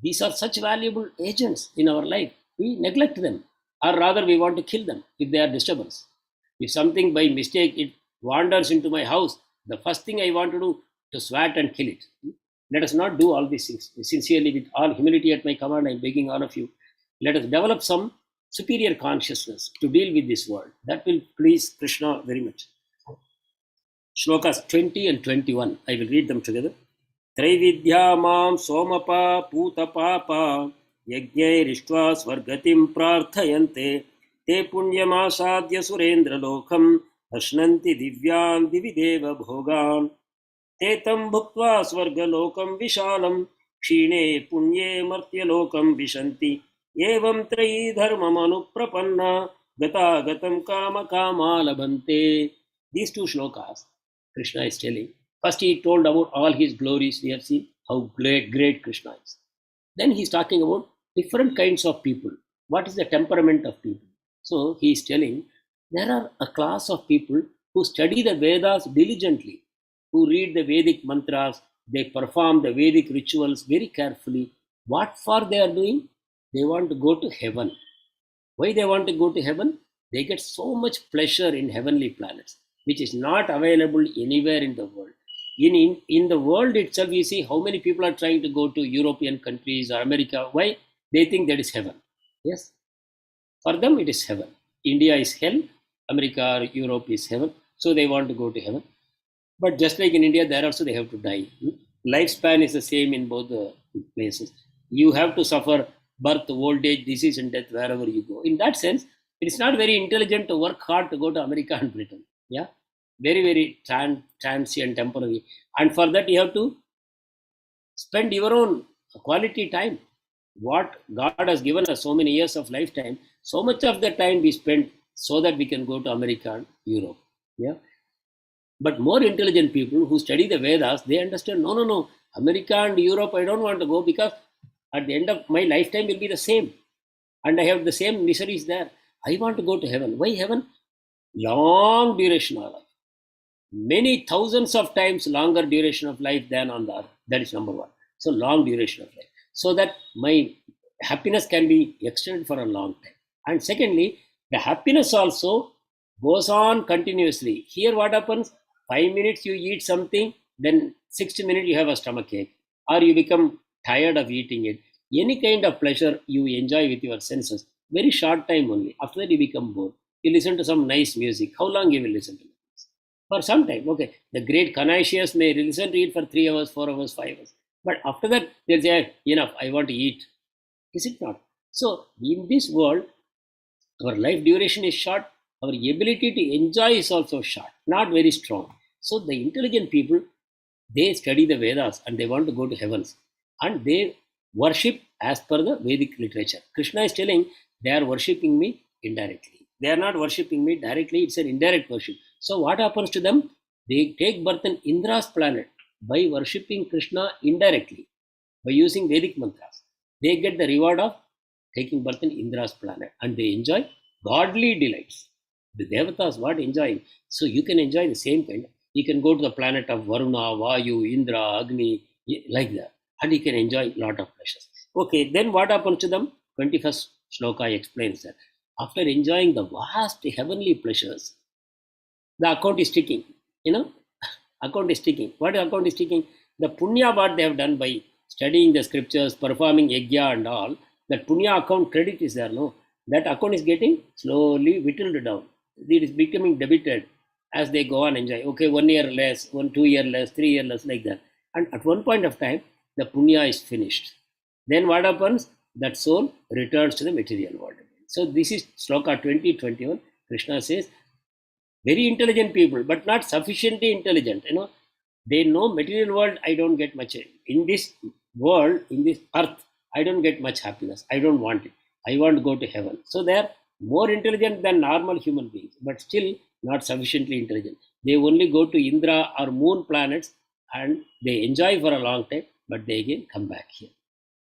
these are such valuable agents in our life. We neglect them, or rather we want to kill them if they are disturbance. If something by mistake it wanders into my house, the first thing I want to do to swat and kill it. Let us not do all these things. Sincerely, with all humility at my command, I am begging all of you. Let us develop some superior consciousness to deal with this world. That will please Krishna very much. Shlokas 20 and 21. I will read them together. Traividya mam somapa puta papa yajnairištva svargatim prarthayante te punyamasadya surendra lokam ashnanti divyan divideva bhogan te tam bhuktva swarga lokam vishalam क्षीणे पुण्ये मर्त्यलोकं विशन्ति एवं त्रयी धर्ममनुप्रपन्ना गतागतं कामकामा लभन्ते. These two shlokas Krishna is telling. First he told about all his glories. We have seen how great Krishna is. Then he is talking about different kinds of people. What is the temperament of people? So he is telling there are a class of people who study the Vedas diligently, who read the Vedic mantras, they perform the Vedic rituals very carefully. What for they are doing? They want to go to heaven. Why they want to go to heaven? They get so much pleasure in heavenly planets, which is not available anywhere in the world. In the world itself, you see how many people are trying to go to European countries or America. Why? They think that is heaven. Yes. For them, it is heaven. India is hell. America or Europe is heaven. So they want to go to heaven. But just like in India, there also they have to die. Lifespan is the same in both the places. You have to suffer birth, old age, disease, and death wherever you go. In that sense, it is not very intelligent to work hard to go to America and Britain. Yeah, very transient, temporary, and for that you have to spend your own quality time. What God has given us so many years of lifetime, so much of the time we spend so that we can go to America and Europe. Yeah. But more intelligent people who study the Vedas, they understand, no, America and Europe, I don't want to go because at the end of my lifetime will be the same. And I have the same miseries there. I want to go to heaven. Why heaven? Long duration of life. Many thousands of times longer duration of life than on the earth. That is number one. So long duration of life. So that my happiness can be extended for a long time. And secondly, the happiness also goes on continuously. Here what happens? 5 minutes you eat something, then 60 minutes you have a stomach ache, or you become tired of eating it. Any kind of pleasure you enjoy with your senses, very short time only. After that you become bored. You listen to some nice music. How long you will listen to it? For some time. Okay, the great Confucius may listen to it for 3 hours, 4 hours, 5 hours. But after that they'll say, enough, I want to eat. Is it not? So in this world, our life duration is short. Our ability to enjoy is also short, not very strong. So the intelligent people, they study the Vedas and they want to go to heavens. And they worship as per the Vedic literature. Krishna is telling they are worshipping me indirectly. They are not worshipping me directly, it's an indirect worship. So what happens to them? They take birth in Indra's planet by worshipping Krishna indirectly, by using Vedic mantras. They get the reward of taking birth in Indra's planet and they enjoy godly delights. The Devatas, what enjoying? So you can enjoy the same kind. You can go to the planet of Varuna, Vayu, Indra, Agni, like that. And you can enjoy a lot of pleasures. Okay, then what happens to them? 21st shloka explains that. After enjoying the vast heavenly pleasures, the account is ticking. Account is ticking. What account is ticking? The punya what they have done by studying the scriptures, performing yajna and all, that punya account credit is there, no? That account is getting slowly whittled down. It is becoming debited as they go on enjoy. Okay, 1 year less, 2 year less, 3 year less, like that. And at one point of time, the punya is finished. Then what happens? That soul returns to the material world. So this is Sloka 20-21. Krishna says, very intelligent people, but not sufficiently intelligent. They know material world, I don't get much. In this world, in this earth, I don't get much happiness. I don't want it. I want to go to heaven. So they are more intelligent than normal human beings, but still not sufficiently intelligent. They only go to Indra or moon planets and they enjoy for a long time, but they again come back here.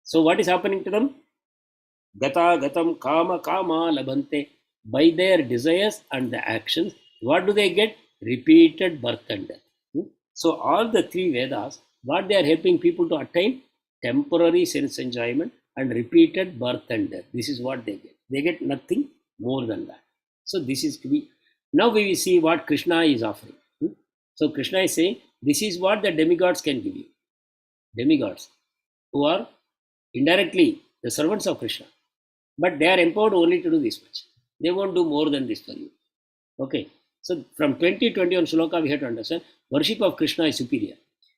So what is happening to them? Gata gatam kama kama labhante. By their desires and the actions, what do they get? Repeated birth and death. So all the three Vedas, what they are helping people to attain? Temporary sense enjoyment and repeated birth and death. This is what they get. They get nothing more than that. So this is to be. Now we will see what Krishna is offering. So Krishna is saying, this is what the demigods can give you. Demigods, who are indirectly the servants of Krishna. But they are empowered only to do this much. They won't do more than this for you. Okay. So from 20-21 shloka we have to understand, worship of Krishna is superior.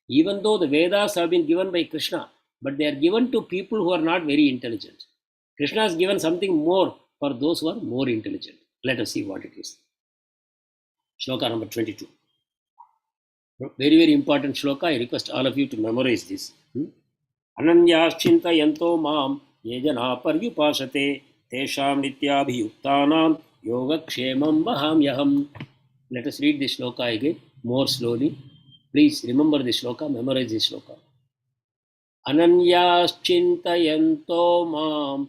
Even though the Vedas have been given by Krishna, but they are given to people who are not very intelligent. Krishna has given something more for those who are more intelligent. Let us see what it is. Shloka number 22. Very, very important shloka. I request all of you to memorize this. Ananyashchintayanto mam ye jana paryupasate tesham nityabhiyuktanam yogakshemam vahamyaham. Let us read this shloka again more slowly. Please remember this shloka, memorize this shloka. Ananyashchintayanto mam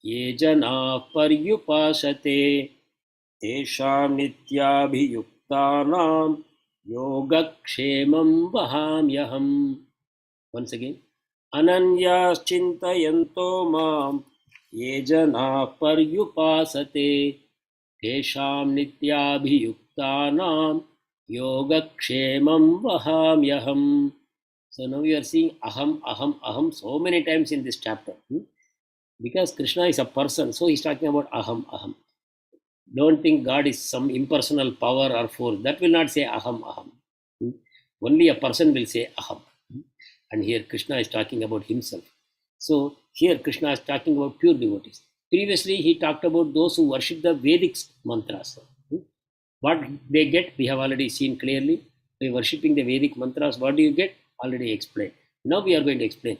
ye jana paryupasate tesham nityabhiyuktanam yogakshemam vahamyaham. Once again. Ananyashchintayanto mam ye jana paryupasate tesham nityabhiyuktanam yogakshemam vahamyaham. So now you are seeing aham, aham, aham so many times in this chapter. Because Krishna is a person, so he's talking about aham, aham. Don't think God is some impersonal power or force. That will not say aham, aham. Only a person will say aham. And here Krishna is talking about himself. So here Krishna is talking about pure devotees. Previously he talked about those who worship the Vedic mantras. What they get, we have already seen clearly. By worshipping the Vedic mantras, what do you get? Already explained. Now we are going to explain.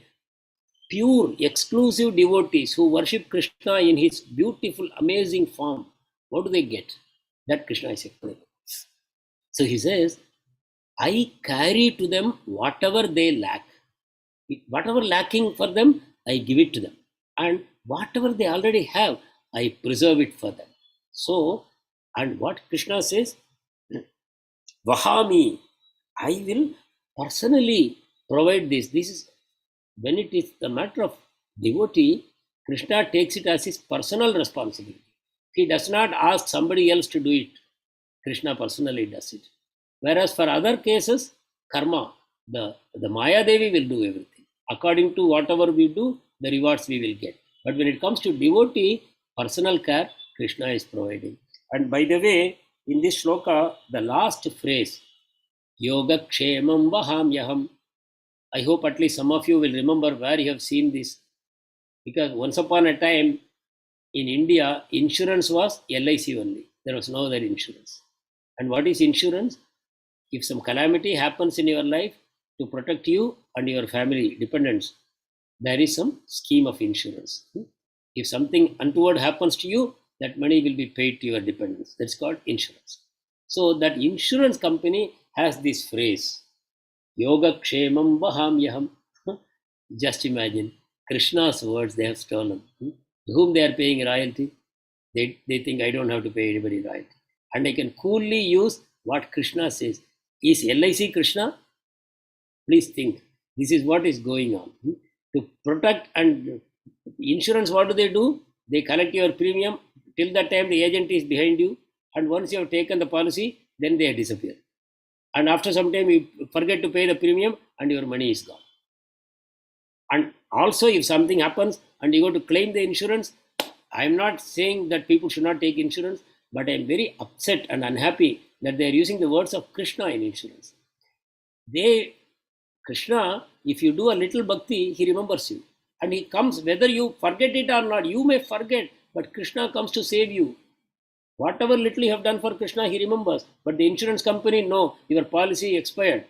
Pure, exclusive devotees who worship Krishna in his beautiful, amazing form, what do they get? That Krishna is explaining. So he says, I carry to them whatever they lack. Whatever lacking for them, I give it to them. And whatever they already have, I preserve it for them. So, and what Krishna says, Vahami, I will personally provide this. This is when it is the matter of devotee, Krishna takes it as his personal responsibility. He does not ask somebody else to do it. Krishna personally does it. Whereas for other cases, karma, the Maya Devi will do everything. According to whatever we do, the rewards we will get. But when it comes to devotee, personal care, Krishna is providing. And by the way, in this shloka, the last phrase, Yoga Kshemam Vahamyaham, I hope at least some of you will remember where you have seen this. Because once upon a time, in India, insurance was LIC only. There was no other insurance. And what is insurance? If some calamity happens in your life, to protect you and your family dependents, there is some scheme of insurance. If something untoward happens to you, that money will be paid to your dependents. That's called insurance. So that insurance company has this phrase, Yoga Kshemam Vahamyaham. Just imagine, Krishna's words they have stolen. To whom they are paying royalty? They think I don't have to pay anybody royalty. And I can coolly use what Krishna says. Is LIC Krishna? Please think. This is what is going on. To protect and insurance, what do? They collect your premium. Till that time, the agent is behind you. And once you have taken the policy, then they disappear. And after some time, you forget to pay the premium and your money is gone. And also, if something happens and you go to claim the insurance, I am not saying that people should not take insurance, but I am very upset and unhappy that they are using the words of Krishna in insurance. Krishna, if you do a little bhakti, he remembers you. And he comes, whether you forget it or not, you may forget, but Krishna comes to save you. Whatever little you have done for Krishna, he remembers. But the insurance company, no, your policy expired.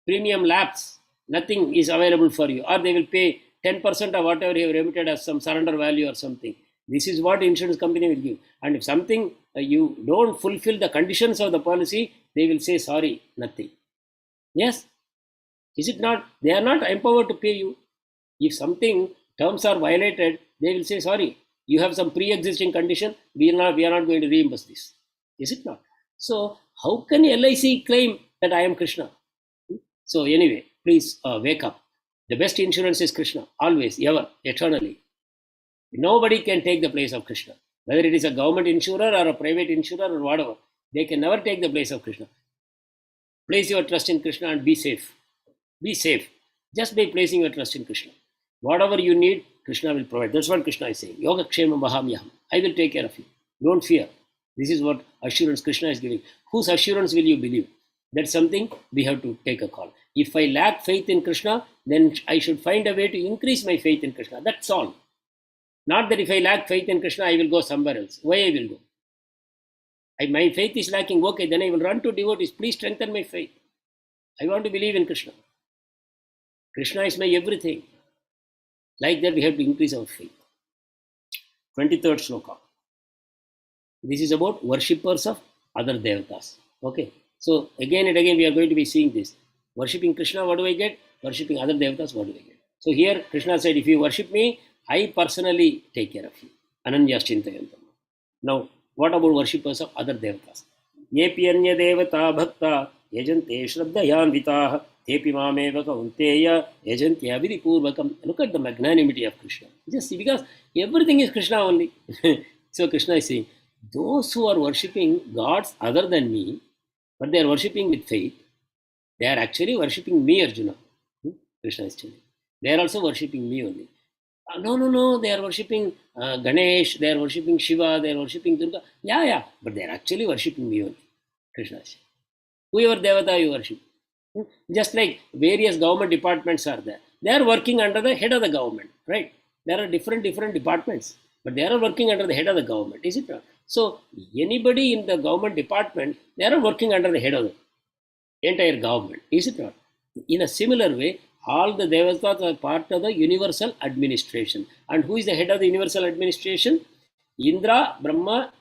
Premium lapse, nothing is available for you. Or they will pay 10% of whatever you have remitted as some surrender value or something. This is what insurance company will give. And if something, you don't fulfill the conditions of the policy, they will say, sorry, nothing. Yes? Is it not? They are not empowered to pay you. If something, terms are violated, they will say, sorry, you have some pre-existing condition, we are not going to reimburse this. Is it not? So, how can LIC claim that I am Krishna? So anyway, please wake up. The best insurance is Krishna, always, ever, eternally. Nobody can take the place of Krishna. Whether it is a government insurer or a private insurer or whatever, they can never take the place of Krishna. Place your trust in Krishna and be safe. Be safe just by placing your trust in Krishna. Whatever you need, Krishna will provide. That's what Krishna is saying. Yoga Kshemam Vahamyaham. I will take care of you. Don't fear. This is what assurance Krishna is giving. Whose assurance will you believe? That's something we have to take a call. If I lack faith in Krishna, then I should find a way to increase my faith in Krishna. That's all. Not that if I lack faith in Krishna, I will go somewhere else. Why I will go? My faith is lacking. Okay, then I will run to devotees. Please strengthen my faith. I want to believe in Krishna. Krishna is my everything. Like that, we have to increase our faith. 23rd sloka. This is about worshippers of other devatas. Okay. So again and again we are going to be seeing this. Worshipping Krishna, what do I get? Worshipping other devatas, what do I get? So here Krishna said, if you worship me, I personally take care of you. Ananyas chintayantam. Now, what about worshippers of other devatas? Yepi anya devata bhakta yajante shraddhayanvitaah tepi mameva kaunteya yajantya vidipurvakam. Look at the magnanimity of Krishna. Just because everything is Krishna only. So Krishna is saying, those who are worshipping gods other than me, but they are worshipping with faith, they are actually worshipping me, Arjuna. Krishna is telling. They are also worshipping me only. No, they are worshipping Ganesh, they are worshipping Shiva, they are worshipping Durga. Yeah, but they are actually worshipping me only. Krishna is. Whoever devata you worship. Just like various government departments are there. They are working under the head of the government, right? There are different departments, but they are working under the head of the government, is it not? So, anybody in the government department, they are working under the head of the entire government, is it not? In a similar way, all the devatas are part of the universal administration. And who is the head of the universal administration? Indra, Brahma,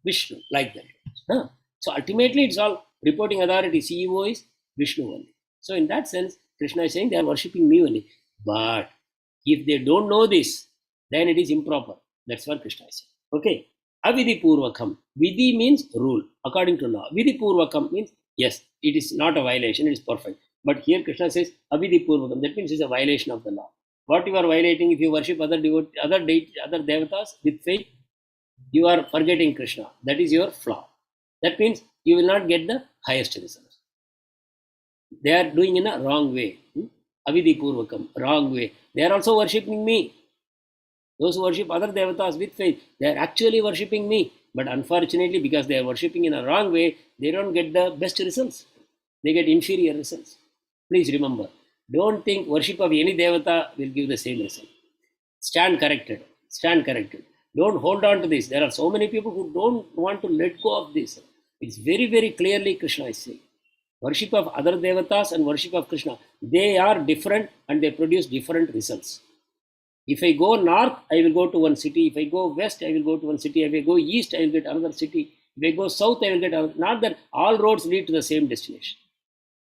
Vishnu, like that. So ultimately it's all reporting authority. CEO is Vishnu only. So in that sense, Krishna is saying they are worshipping me only. But if they don't know this, then it is improper. That's what Krishna is saying. Okay. Avidhi Purvakam. Vidhi means rule, according to law. Vidhi Purvakam means, yes, it is not a violation, it is perfect. But here Krishna says, Avidhi Purvakam. That means it's a violation of the law. What you are violating if you worship other devatas with faith? You are forgetting Krishna. That is your flaw. That means you will not get the highest results. They are doing in a wrong way. Avidhi Purvakam, wrong way. They are also worshipping me. Those who worship other devatas with faith, they are actually worshipping me. But unfortunately, because they are worshipping in a wrong way, they don't get the best results. They get inferior results. Please remember, don't think worship of any devata will give the same result. Stand corrected. Stand corrected. Don't hold on to this. There are so many people who don't want to let go of this. It's very, very clearly Krishna is saying. Worship of other devatas and worship of Krishna, they are different and they produce different results. If I go north, I will go to one city. If I go west, I will go to one city. If I go east, I will get another city. If I go south, I will get another. Not that all roads lead to the same destination.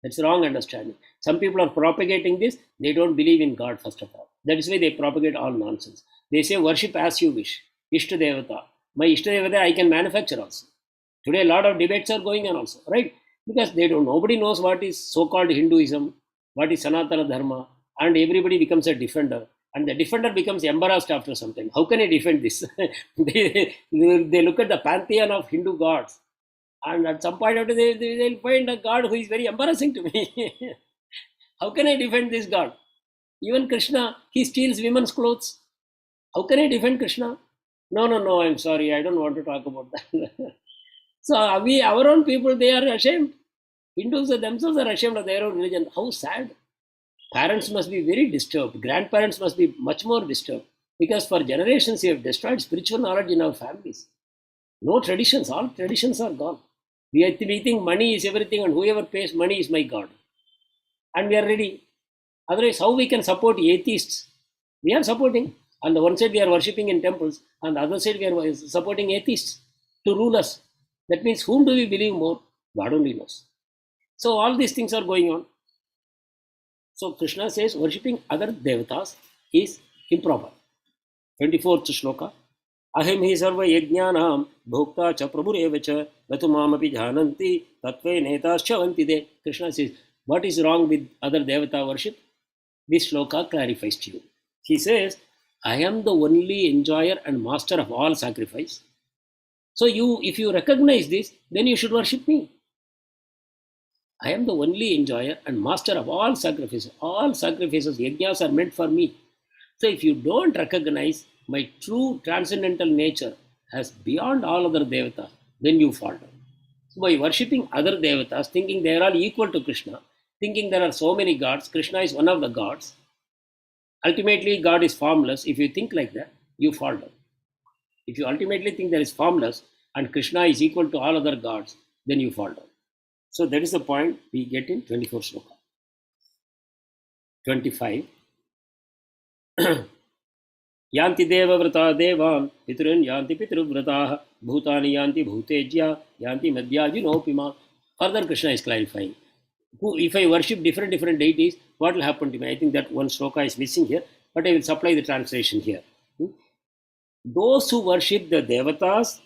That's wrong understanding. Some people are propagating this. They don't believe in God, first of all. That is why they propagate all nonsense. They say worship as you wish. Ishta Devata. My Ishta Devata I can manufacture also. Today a lot of debates are going on also, right? Because nobody knows what is so-called Hinduism, what is Sanatana Dharma, and everybody becomes a defender. And the defender becomes embarrassed after some time. How can I defend this? they look at the pantheon of Hindu gods. And at some point after they'll find a god who is very embarrassing to me. How can I defend this god? Even Krishna, he steals women's clothes. How can I defend Krishna? No, I'm sorry. I don't want to talk about that. So our own people, they are ashamed. Hindus themselves are ashamed of their own religion. How sad. Parents must be very disturbed. Grandparents must be much more disturbed. Because for generations, we have destroyed spiritual knowledge in our families. No traditions. All traditions are gone. We think money is everything and whoever pays money is my God. And we are ready. Otherwise, how we can support atheists? We are supporting. On the one side, we are worshipping in temples. On the other side, we are supporting atheists to rule us. That means whom do we believe more? God only knows. So all these things are going on. So Krishna says worshipping other devatas is improper. 24th shloka. Ahim hi sarva yajnanam bhokta cha prabhurevacha gatumamapi jhananti tatve netascha vantide. Krishna says, what is wrong with other devata worship? This shloka clarifies to you. He says, I am the only enjoyer and master of all sacrifice. So if you recognize this, then you should worship me. I am the only enjoyer and master of all sacrifices. All sacrifices, yajnas are meant for me. So if you don't recognize my true transcendental nature as beyond all other devatas, then you fall down. So by worshipping other devatas, thinking they are all equal to Krishna, thinking there are so many gods, Krishna is one of the gods. Ultimately, God is formless. If you think like that, you fall down. If you ultimately think there is formless and Krishna is equal to all other gods, then you fall down. So that is the point we get in 24 sloka. 25. Yanti deva vrata devan, pitrun yanti pitruvrataha, bhutani yanti bhutejya, yanti madhyajinopima. Further Krishna is clarifying. If I worship different deities, what will happen to me? I think that one sloka is missing here, but I will supply the translation here. Those who worship the devatas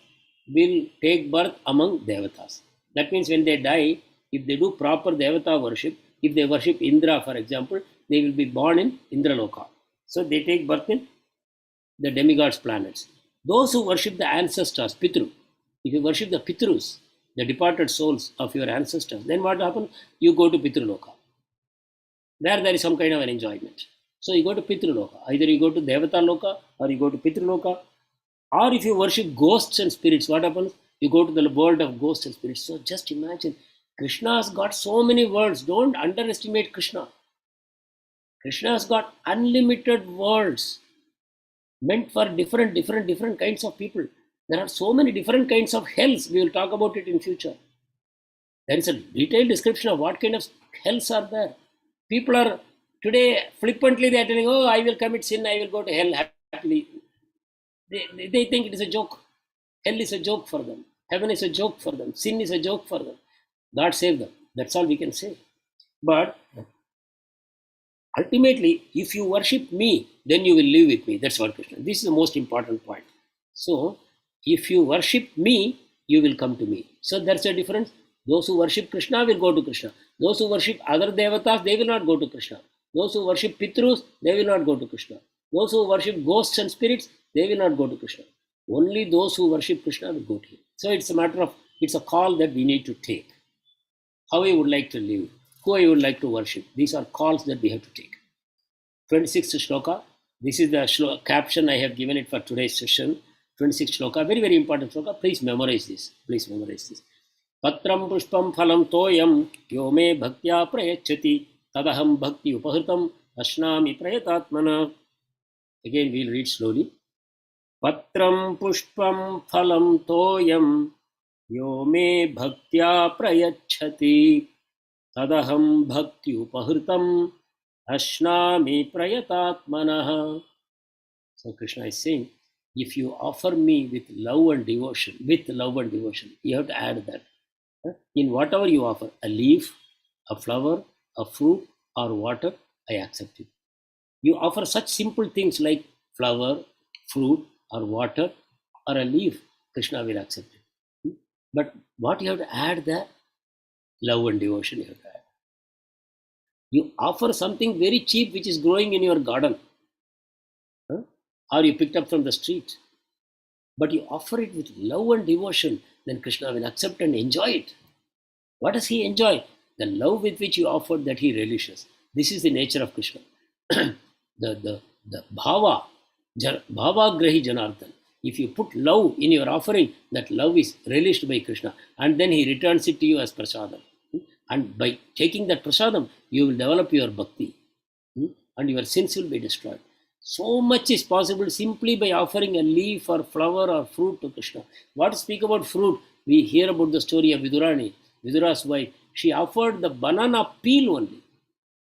will take birth among devatas. That means when they die, if they do proper devata worship, if they worship Indra, for example, they will be born in Indraloka. So they take birth in the demigods' planets. Those who worship the ancestors, Pitru, if you worship the Pitrus, the departed souls of your ancestors, then what happens? You go to Pitruloka. There is some kind of an enjoyment. So you go to Pitruloka. Either you go to Devata Loka or you go to Pitruloka. Or if you worship ghosts and spirits, what happens? You go to the world of ghosts and spirits. So just imagine, Krishna has got so many worlds. Don't underestimate Krishna. Krishna has got unlimited worlds meant for different kinds of people. There are so many different kinds of hells. We will talk about it in future. There is a detailed description of what kind of hells are there. People are today flippantly they are telling, oh, I will commit sin, I will go to hell happily. They think it is a joke. Hell is a joke for them. Heaven is a joke for them. Sin is a joke for them. God save them. That's all we can say. But ultimately, if you worship me, then you will live with me. That's what Krishna. This is the most important point. So, if you worship me, you will come to me. So that's the difference. Those who worship Krishna will go to Krishna. Those who worship other devatas, they will not go to Krishna. Those who worship Pitrus, they will not go to Krishna. Those who worship ghosts and spirits, they will not go to Krishna. Only those who worship Krishna will go to him. So it's a matter of, it's a call that we need to take. How I would like to live, who I would like to worship. These are calls that we have to take. 26th shloka. This is the caption I have given it for today's session. 26th shloka. Very important shloka. Please memorize this. Patram pushpam phalam toyam yo me bhaktya prayachati tadaham bhakti upahritam ashnami prayatatmana. Again we'll read slowly. Patram pushpam phalam toyam yo me bhaktya prayachati tadaham bhakti upahritam ashnami prayatatmana. So Krishna is saying, if you offer me with love and devotion, you have to add that. In whatever you offer, a leaf, a flower, a fruit, or water, I accept it. You offer such simple things like flower, fruit, or water, or a leaf, Krishna will accept it. But what you have to add there? Love and devotion you have to add. You offer something very cheap which is growing in your garden, or you picked up from the street, but you offer it with love and devotion, then Krishna will accept and enjoy it. What does he enjoy? The love with which you offered, that he relishes. This is the nature of Krishna. the bhava grahi janardhan. If you put love in your offering, that love is relished by Krishna, and then he returns it to you as prasadam. And by taking that prasadam, you will develop your bhakti, and your sins will be destroyed. So much is possible simply by offering a leaf or flower or fruit to Krishna. What to speak about fruit? We hear about the story of Vidurani, Vidura's wife. She offered the banana peel only.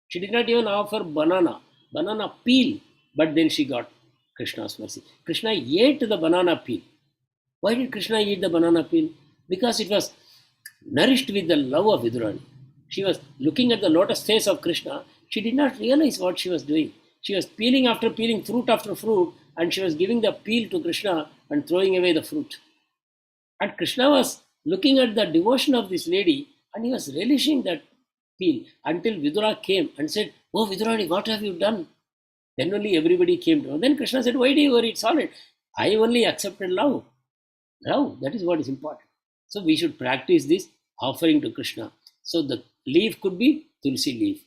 She did not even offer banana peel, but then she got Krishna's mercy. Krishna ate the banana peel. Why did Krishna eat the banana peel? Because it was nourished with the love of Vidurani. She was looking at the lotus face of Krishna. She did not realize what she was doing. She was peeling after peeling, fruit after fruit, and she was giving the peel to Krishna and throwing away the fruit. And Krishna was looking at the devotion of this lady, and he was relishing that peel until Vidura came and said, "Oh Vidurani, what have you done?" Then only everybody came to know. Then Krishna said, "Why do you worry? It's all right. I only accepted love. Love, that is what is important." So we should practice this offering to Krishna. So the leaf could be tulsi leaf.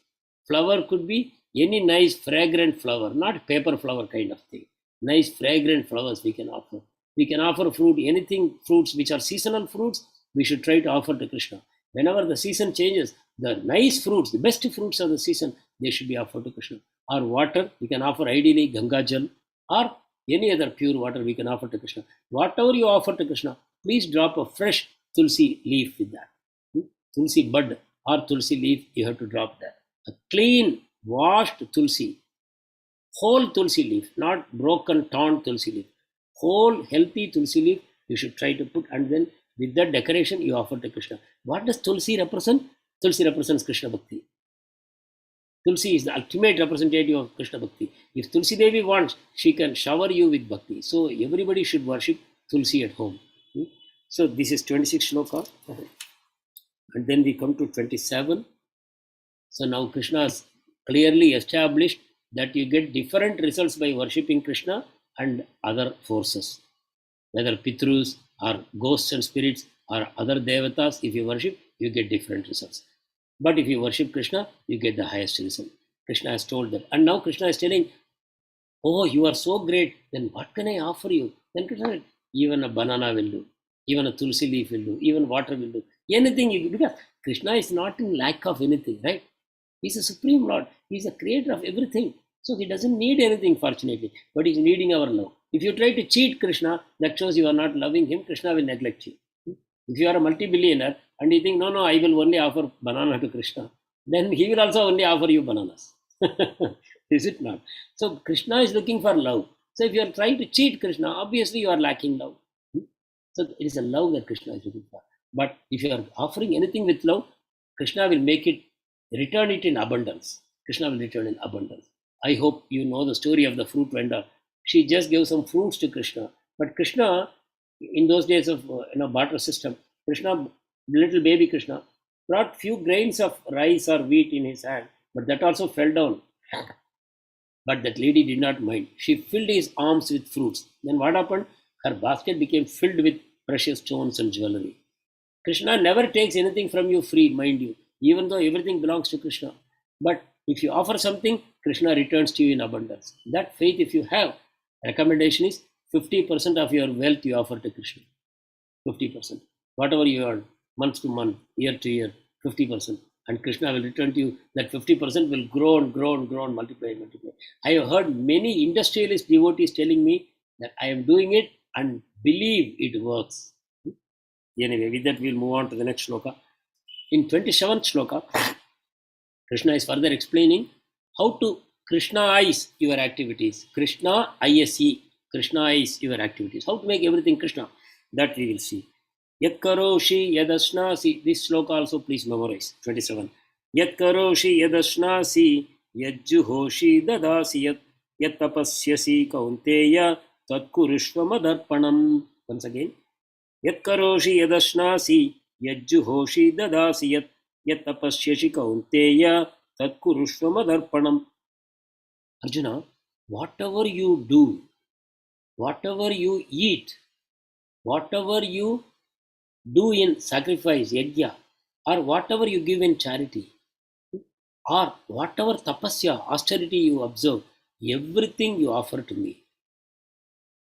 Flower could be any nice fragrant flower, not paper flower kind of thing. Nice fragrant flowers we can offer. We can offer fruit, anything, fruits which are seasonal fruits, we should try to offer to Krishna. Whenever the season changes, the nice fruits, the best fruits of the season, they should be offered to Krishna. Or water, we can offer ideally Ganga Jal, or any other pure water we can offer to Krishna. Whatever you offer to Krishna, please drop a fresh tulsi leaf with that. Tulsi bud or tulsi leaf, you have to drop that. A clean, washed tulsi, whole tulsi leaf, not broken, torn tulsi leaf. Whole, healthy tulsi leaf, you should try to put, and then with that decoration, you offer to Krishna. What does tulsi represent? Tulsi represents Krishna Bhakti. Tulsi is the ultimate representative of Krishna Bhakti. If Tulsi Devi wants, she can shower you with Bhakti. So everybody should worship Tulsi at home. So this is 26 shloka. And then we come to 27. So now Krishna has clearly established that you get different results by worshipping Krishna and other forces. Whether Pitrus or ghosts and spirits or other devatas, if you worship, you get different results. But if you worship Krishna, you get the highest result. Krishna has told that. And now Krishna is telling, oh, you are so great, then what can I offer you? Then Krishna said, even a banana will do. Even a tulsi leaf will do. Even water will do. Anything you do. Because Krishna is not in lack of anything, right? He's a supreme Lord. He's the creator of everything. So he doesn't need anything, fortunately. But he's needing our love. If you try to cheat Krishna, that shows you are not loving him. Krishna will neglect you. If you are a multi-billionaire and you think, no, I will only offer banana to Krishna, then he will also only offer you bananas. Is it not? So Krishna is looking for love. So if you are trying to cheat Krishna, obviously you are lacking love. So it is a love that Krishna is looking for. But if you are offering anything with love, Krishna will make it, return it in abundance. Krishna will return in abundance. I hope you know the story of the fruit vendor. She just gave some fruits to Krishna. But Krishna, in those days of barter system, Krishna, little baby Krishna, brought few grains of rice or wheat in his hand, but that also fell down. But that lady did not mind. She filled his arms with fruits. Then what happened? Her basket became filled with precious stones and jewelry. Krishna never takes anything from you free, mind you, even though everything belongs to Krishna. But if you offer something, Krishna returns to you in abundance. That faith, if you have, recommendation is 50% of your wealth you offer to Krishna. 50%. Whatever you earn, month to month, year to year, 50%. And Krishna will return to you. That 50% will grow and grow and grow and multiply and multiply. I have heard many industrialist devotees telling me that I am doing it and believe it works. Anyway, with that we'll move on to the next shloka. In 27th shloka, Krishna is further explaining how to Krishnaize your activities. Krishnaize. Krishnaize your activities. How to make everything Krishna. That we will see. Yat karoshi yadashnasi. This shloka also please memorize. 27. Yat karoshi yadashnasi yajjuhoshi dadasi yat tapasyasi kaunteya tat kurushva madarpanam. Once again. Yat karoshi yadashnasi yajjuhoshi dadasi yat tapasyasi kaunteya tat kurushva madarpanam. Arjuna, whatever you do, whatever you eat, whatever you do in sacrifice, yajna, or whatever you give in charity, or whatever tapasya, austerity you observe, everything you offer to me.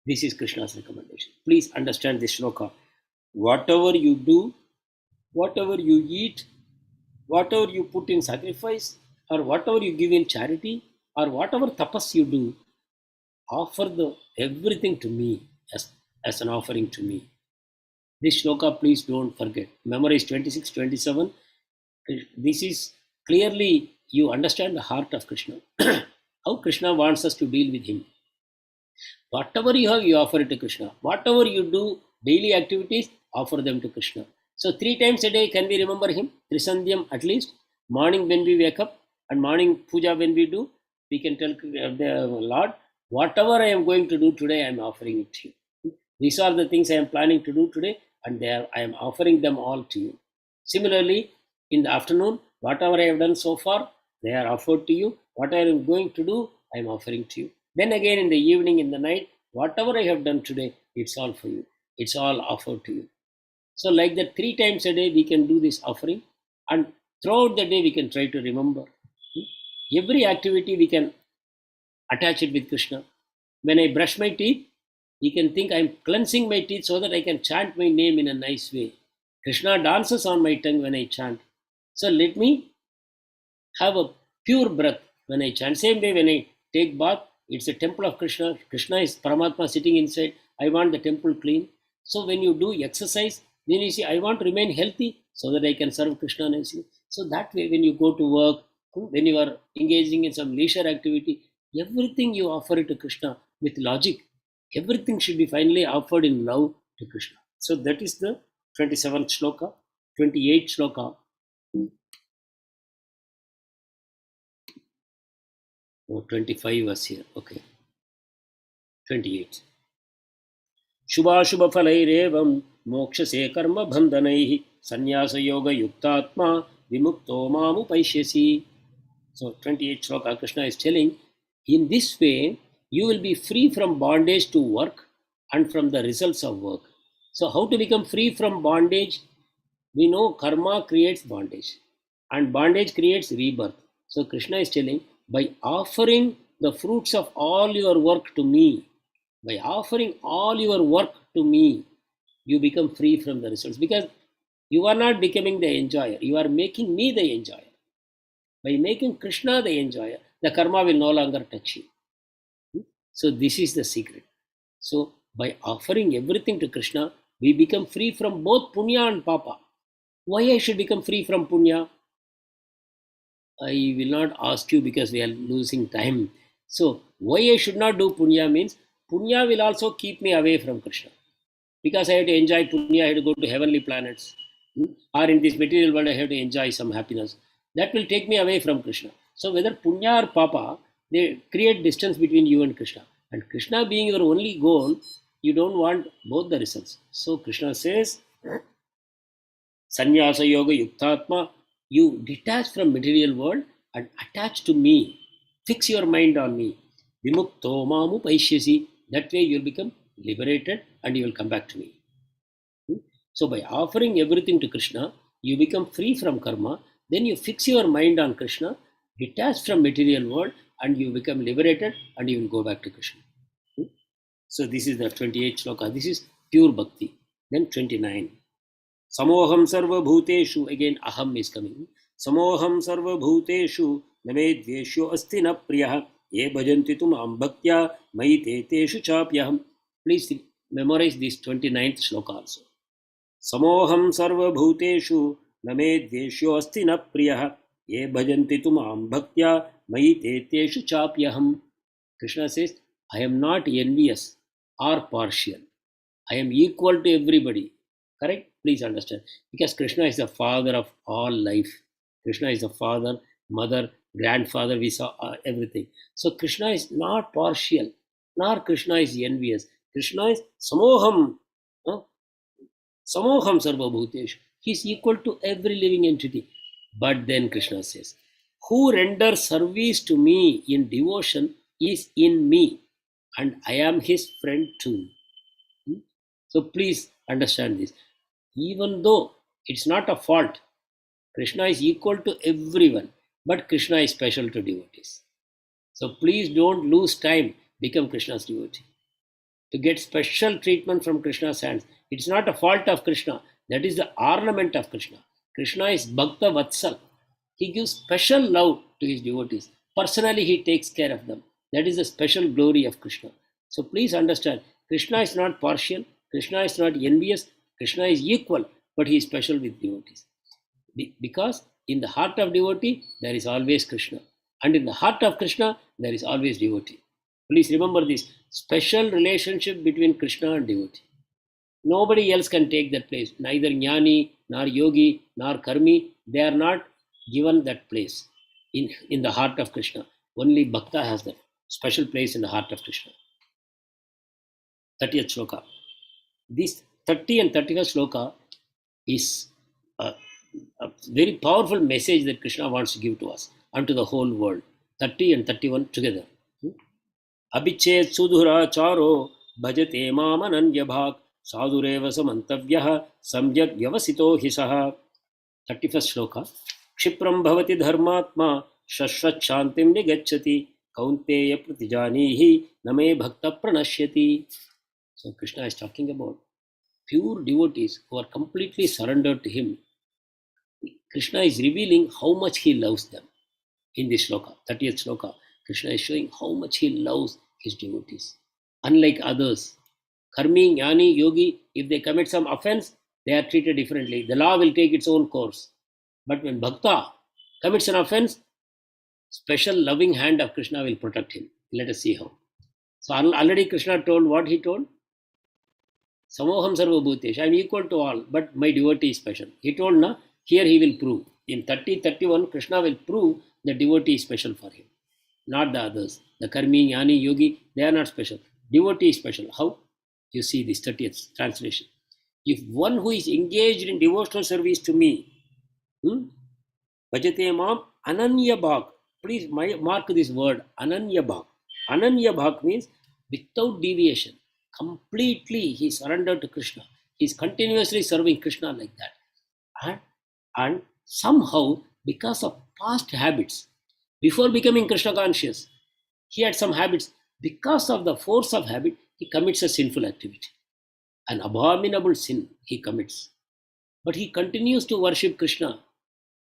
This is Krishna's recommendation. Please understand this shloka. Whatever you do, whatever you eat, whatever you put in sacrifice, or whatever you give in charity, or whatever tapas you do, offer everything to me as an offering to me. This shloka, please don't forget. Memorize 26, 27. This is clearly, you understand the heart of Krishna. How Krishna wants us to deal with him. Whatever you have, you offer it to Krishna. Whatever you do, daily activities, offer them to Krishna. So 3 times a day, can we remember him? Trisandhyam at least. Morning when we wake up and morning puja when we do, we can tell the Lord, whatever I am going to do today, I am offering it to you. These are the things I am planning to do today, and I am offering them all to you. Similarly, in the afternoon, whatever I have done so far, they are offered to you. What I am going to do, I am offering to you. Then again in the evening, in the night, whatever I have done today, it's all for you. It's all offered to you. So like that, 3 times a day, we can do this offering, and throughout the day, we can try to remember. Every activity, we can attach it with Krishna. When I brush my teeth, you can think I am cleansing my teeth so that I can chant my name in a nice way. Krishna dances on my tongue when I chant. So let me have a pure breath when I chant. Same way when I take bath, It's a temple of Krishna. Krishna is Paramatma sitting inside. I want the temple clean. So when you do exercise, then you see, I want to remain healthy so that I can serve Krishna nicely. So that way, when you go to work, when you are engaging in some leisure activity, everything you offer it to Krishna with logic. Everything should be finally offered in love to Krishna. So that is the 27th shloka, 28th shloka. Oh, 25 was here. Okay. 28. शुभाशुभफलैरेवं मोक्षसे कर्मबन्धनैः संन्यासयोगयुक्तात्मा विमुक्तो मामुपैष्यसि. So 28th shloka, Krishna is telling, in this way, you will be free from bondage to work and from the results of work. So how to become free from bondage? We know karma creates bondage and bondage creates rebirth. So Krishna is telling, by offering the fruits of all your work to me, by offering all your work to me, you become free from the results, because you are not becoming the enjoyer, you are making me the enjoyer. By making Krishna the enjoyer, the karma will no longer touch you. So this is the secret. So by offering everything to Krishna, we become free from both punya and papa. Why I should become free from punya? I will not ask you because we are losing time. So why I should not do punya means, punya will also keep me away from Krishna. Because I have to enjoy punya, I have to go to heavenly planets. Or in this material world, I have to enjoy some happiness. That will take me away from Krishna. So whether punya or papa, they create distance between you and Krishna. And Krishna being your only goal, you don't want both the results. So Krishna says, Sannyasa Yoga Yuktatma, you detach from material world and attach to me. Fix your mind on me. Vimukto mamu paishyasi. That way you will become liberated and you will come back to me. So by offering everything to Krishna, you become free from karma. Then you fix your mind on Krishna, detach from material world, and you become liberated and you will go back to Krishna. So this is the 28th shloka. This is pure bhakti. Then 29. Samoham sarva bhuteshu. Again aham is coming. Samoham sarva bhuteshu name dveshyo asti na priyah ye bhajanti tum ambhaktya maite teshu chapyaham. Please memorize this 29th shloka also. Samoham sarva bhuteshu name dveshyo asti na priyah ye bhajanti tum ambhaktya maite teshu chapyaham. Krishna says, I am not envious or partial. I am equal to everybody. Correct? Please understand. Because Krishna is the father of all life. Krishna is the father, mother, grandfather. We saw everything. So Krishna is not partial, nor Krishna is envious. Krishna is samoham. Samoham sarva bhuteshu. He is equal to every living entity. But then Krishna says, who renders service to me in devotion is in me, and I am his friend too. So please understand this. Even though it's not a fault, Krishna is equal to everyone, but Krishna is special to devotees. So please don't lose time, become Krishna's devotee. To get special treatment from Krishna's hands. It's not a fault of Krishna. That is the ornament of Krishna. Krishna is Bhakta Vatsal. He gives special love to his devotees. Personally, he takes care of them. That is the special glory of Krishna. So please understand, Krishna is not partial. Krishna is not envious. Krishna is equal, but he is special with devotees. Because in the heart of devotee, there is always Krishna. And in the heart of Krishna, there is always devotee. Please remember this special relationship between Krishna and devotee. Nobody else can take that place. Neither Jnani, nor Yogi, nor Karmi, they are not given that place in the heart of Krishna. Only Bhakta has that special place in the heart of Krishna. 30th shloka. This 30 and 31st shloka is a very powerful message that Krishna wants to give to us and to the whole world. 30 and 31 together. Abhichet sudhura charo bhajate mamananya bhak sadhureva samantavyah samyak vyavasito hisaha. 31st shloka. Kshipram bhavati dharmatma shashvat shantim nigacchati kaunteya pratijanihi name bhakta pranashyati. So Krishna is talking about pure devotees who are completely surrendered to him. Krishna is revealing how much he loves them in this shloka, 30th shloka. Krishna is showing how much he loves his devotees. Unlike others, Karmi, Jnani, Yogi, if they commit some offense, they are treated differently. The law will take its own course. But when Bhakta commits an offense, special loving hand of Krishna will protect him. Let us see how. So already Krishna told what he told. Samoham sarva bhutesh. I am equal to all, but my devotee is special. He told, na, here he will prove. In 30:31, Krishna will prove the devotee is special for him, not the others. The Karmi, Jnani, Yogi, they are not special. Devotee is special. How? You see this 30th translation. If one who is engaged in devotional service to me, Bhajate Mam Ananya Bhak. Please mark this word, Ananya Bhak. Ananya Bhak means without deviation. Completely he surrendered to Krishna. He is continuously serving Krishna like that. And somehow, because of past habits, before becoming Krishna conscious, he had some habits. Because of the force of habit, he commits a sinful activity. An abominable sin he commits. But he continues to worship Krishna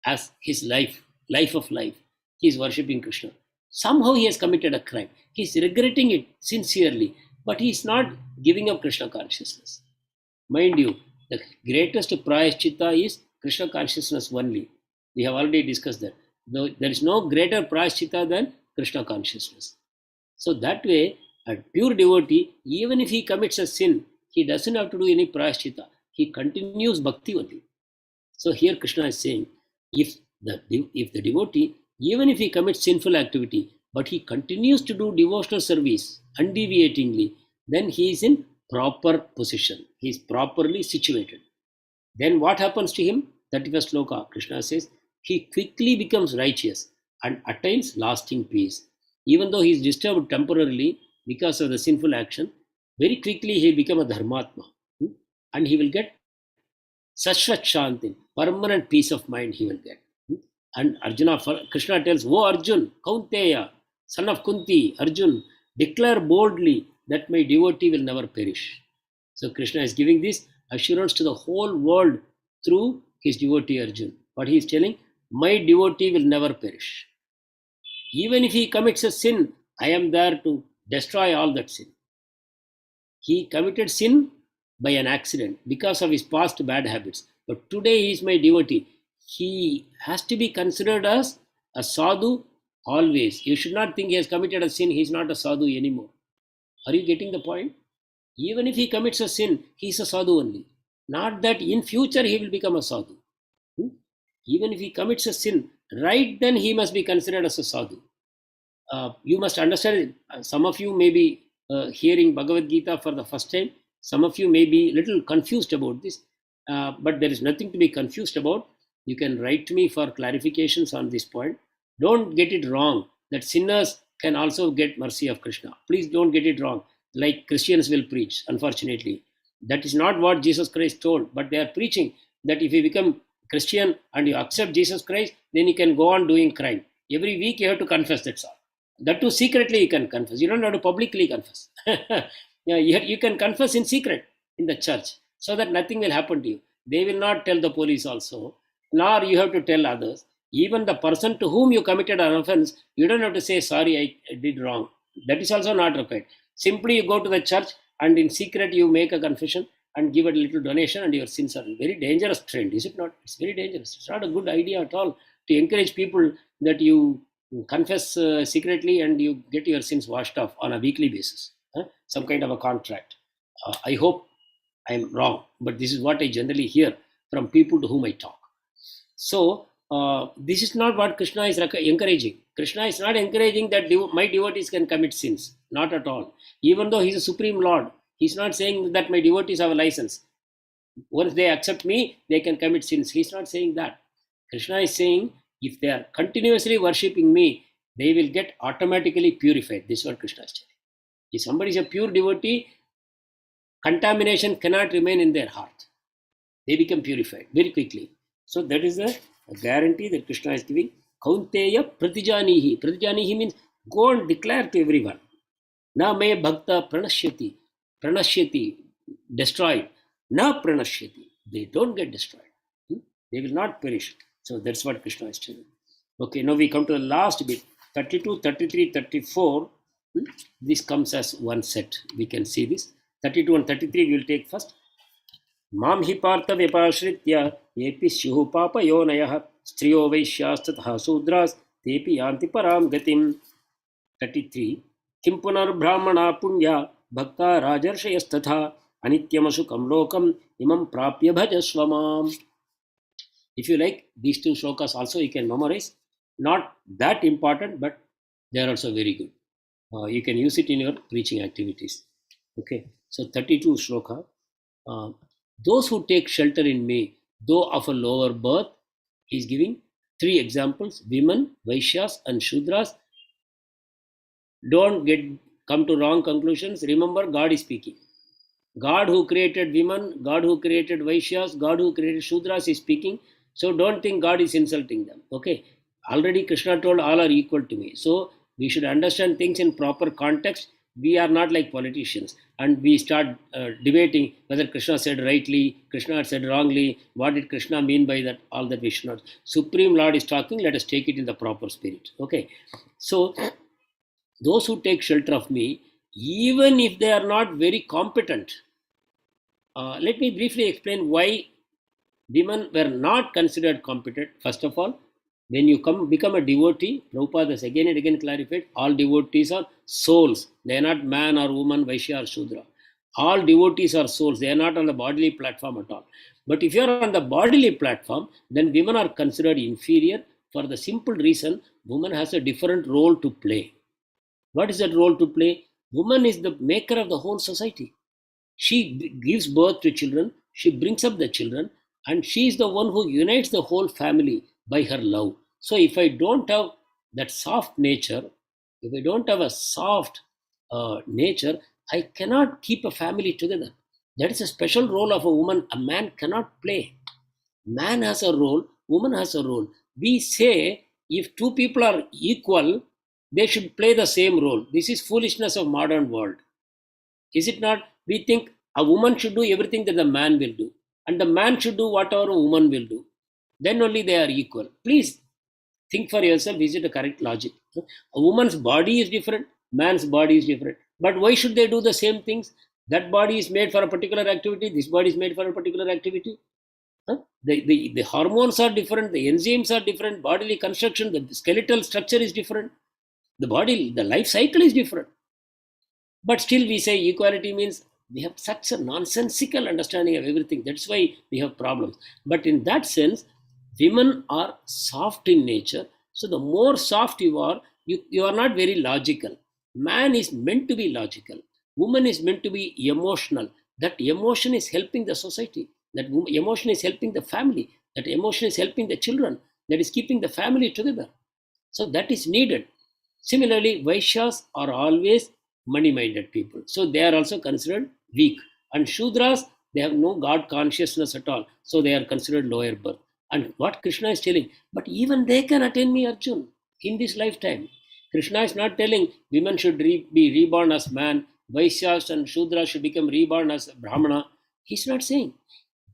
as his life of life. He is worshipping Krishna. Somehow he has committed a crime. He is regretting it sincerely, but he is not giving up Krishna consciousness. Mind you, the greatest prayaschitta is Krishna consciousness only. We have already discussed that. There is no greater prayaschitta than Krishna consciousness. So that way, a pure devotee, even if he commits a sin, he doesn't have to do any prayaschitta. He continues bhakti only. So here Krishna is saying, if the devotee, even if he commits sinful activity, but he continues to do devotional service undeviatingly, then he is in proper position. He is properly situated. Then what happens to him? 31st sloka, Krishna says, he quickly becomes righteous and attains lasting peace. Even though he is disturbed temporarily because of the sinful action, very quickly he will become a dharmatma. And he will get Sashvat Shanti, permanent peace of mind he will get. And Krishna tells, O Arjun, Kaunteya, son of Kunti, Arjun, declare boldly that my devotee will never perish. So Krishna is giving this assurance to the whole world through his devotee Arjun. What he is telling, my devotee will never perish. Even if he commits a sin, I am there to destroy all that sin. He committed sin by an accident because of his past bad habits. But today he is my devotee. He has to be considered as a sadhu always. You should not think he has committed a sin, he is not a sadhu anymore. Are you getting the point? Even if he commits a sin, he is a sadhu only. Not that in future he will become a sadhu. Even if he commits a sin, right then he must be considered as a sadhu. You must understand, some of you may be hearing Bhagavad Gita for the first time. Some of you may be a little confused about this, but there is nothing to be confused about. You can write to me for clarifications on this point. Don't get it wrong that sinners can also get mercy of Krishna. Please don't get it wrong, like Christians will preach, unfortunately. That is not what Jesus Christ told, but they are preaching that if you become Christian and you accept Jesus Christ, then you can go on doing crime. Every week you have to confess, that's all. That too secretly you can confess. You don't have to publicly confess. You can confess in secret in the church so that nothing will happen to you. They will not tell the police also, nor you have to tell others. Even the person to whom you committed an offense, you don't have to say, sorry, I did wrong. That is also not required. Simply you go to the church and in secret you make a confession and give a little donation and your sins are very dangerous trend, is it not? It's very dangerous. It's not a good idea at all to encourage people that you confess secretly and you get your sins washed off on a weekly basis. Some kind of a contract. I hope I am wrong, but this is what I generally hear from people to whom I talk. So, this is not what Krishna is encouraging. Krishna is not encouraging that my devotees can commit sins. Not at all. Even though he is a supreme Lord, he is not saying that my devotees have a license. Once they accept me, they can commit sins. He is not saying that. Krishna is saying, if they are continuously worshipping me, they will get automatically purified. This is what Krishna is telling. If somebody is a pure devotee, contamination cannot remain in their heart. They become purified very quickly. So that is a guarantee that Krishna is giving. Kaunteya pratijanihi. Pratijanihi means go and declare to everyone. Na me bhakta pranashyati. Pranashyati, destroyed. Na pranashyati. They don't get destroyed. They will not perish. So that's what Krishna is telling. Okay, now we come to the last bit. 32, 33, 34, this comes as one set. We can see this. 32 and 33 we will take first. मां हि पार्थ व्यपाश्रित्य येऽपि स्युः पापयोनयः स्त्रियो वैश्यास्ततः शूद्रास् तेऽपि यान्ति परां गतिम्. 33 किं पुनर्ब्राह्मणा पुण्या भक्ता राजर्षयस्तथा अनित्यमसुखं लोकम् इमं प्राप्य भजस्व माम्. If you like, these two shlokas also you can memorize. Not that important, but they are also very good. You can use it in your preaching activities. Okay, so 32 shloka. Those who take shelter in me, though of a lower birth, he is giving 3 examples: women, Vaishyas, and Shudras. Don't come to wrong conclusions. Remember, God is speaking. God who created women, God who created Vaishyas, God who created Shudras is speaking. So don't think God is insulting them. Okay, already Krishna told all are equal to me. So we should understand things in proper context. We are not like politicians and we start debating whether Krishna said rightly, Krishna had said wrongly, what did Krishna mean by that, all that we should not. Supreme Lord is talking, let us take it in the proper spirit. Okay, so those who take shelter of me, even if they are not very competent, let me briefly explain why women were not considered competent. First of all, when you become a devotee, Prabhupada has again and again clarified, all devotees are souls. They are not man or woman, Vaishya or Shudra. All devotees are souls. They are not on the bodily platform at all. But if you are on the bodily platform, then women are considered inferior for the simple reason woman has a different role to play. What is that role to play? Woman is the maker of the whole society. She gives birth to children, she brings up the children, and she is the one who unites the whole family by her love. So if I don't have that soft nature, if I don't have a soft nature, I cannot keep a family together. That is a special role of a woman a man cannot play. Man has a role, woman has a role. We say if 2 people are equal, they should play the same role. This is foolishness of modern world. Is it not? We think a woman should do everything that the man will do, and the man should do whatever a woman will do. Then only they are equal. Please think for yourself, is it a correct logic? A woman's body is different, man's body is different. But why should they do the same things? That body is made for a particular activity, this body is made for a particular activity. The hormones are different, the enzymes are different, bodily construction, the skeletal structure is different. The body, the life cycle is different. But still we say equality means we have such a nonsensical understanding of everything. That's why we have problems. But in that sense, women are soft in nature. So the more soft you are, you are not very logical. Man is meant to be logical. Woman is meant to be emotional. That emotion is helping the society. That emotion is helping the family. That emotion is helping the children. That is keeping the family together. So that is needed. Similarly, Vaishyas are always money-minded people. So they are also considered weak. And Shudras, they have no God consciousness at all. So they are considered lower birth. And what Krishna is telling, but even they can attain me, Arjun, in this lifetime. Krishna is not telling women should be reborn as man, Vaishyas and Shudras should become reborn as Brahmana. He's not saying.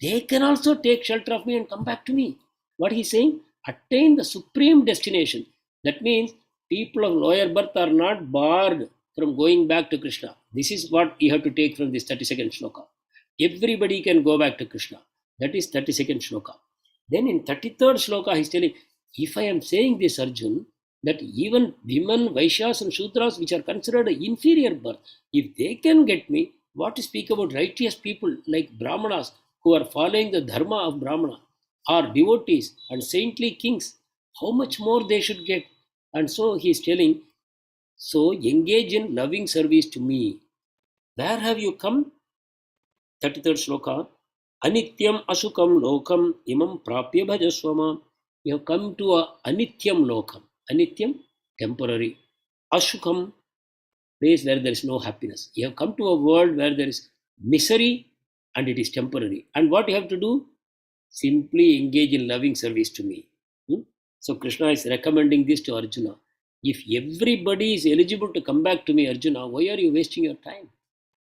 They can also take shelter of me and come back to me. What he's saying, attain the supreme destination. That means people of lower birth are not barred from going back to Krishna. This is what you have to take from this 32nd shloka. Everybody can go back to Krishna. That is 32nd shloka. Then in 33rd shloka, he's telling, if I am saying this, Arjun, that even women, Vaishyas and Shudras, which are considered an inferior birth, if they can get me, what to speak about righteous people like Brahmanas who are following the dharma of Brahmana, or devotees and saintly kings, how much more they should get. And so he is telling, so engage in loving service to me. Where have you come? 33rd shloka. Anityam asukam lokam imam prapya bhajaswama. You have come to a anityam lokam. Anityam, temporary. Asukam, place where there is no happiness. You have come to a world where there is misery and it is temporary. And what you have to do? Simply engage in loving service to me. So Krishna is recommending this to Arjuna. If everybody is eligible to come back to me, Arjuna, why are you wasting your time?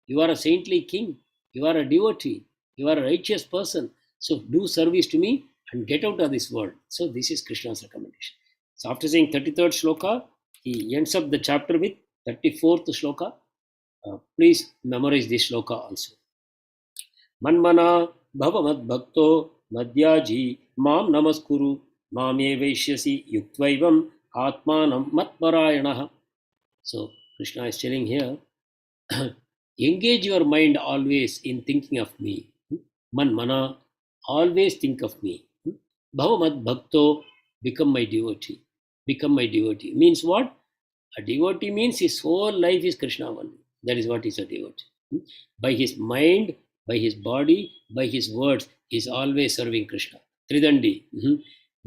You are a saintly king. You are a devotee. You are a righteous person. So do service to me and get out of this world. So this is Krishna's recommendation. So after saying 33rd shloka, he ends up the chapter with 34th shloka. Please memorize this shloka also. Manmana bhavamad bhakto madhyaji mam namaskuru mamye vaishyasi yuktvaivam atmanam matparayanaha. So Krishna is telling here, engage your mind always in thinking of me. Manmana, always think of me. Bhavamad bhakto, become my devotee. Become my devotee. Means what? A devotee means his whole life is Krishna only. That is what is a devotee. By his mind, by his body, by his words, he is always serving Krishna. Tridandi.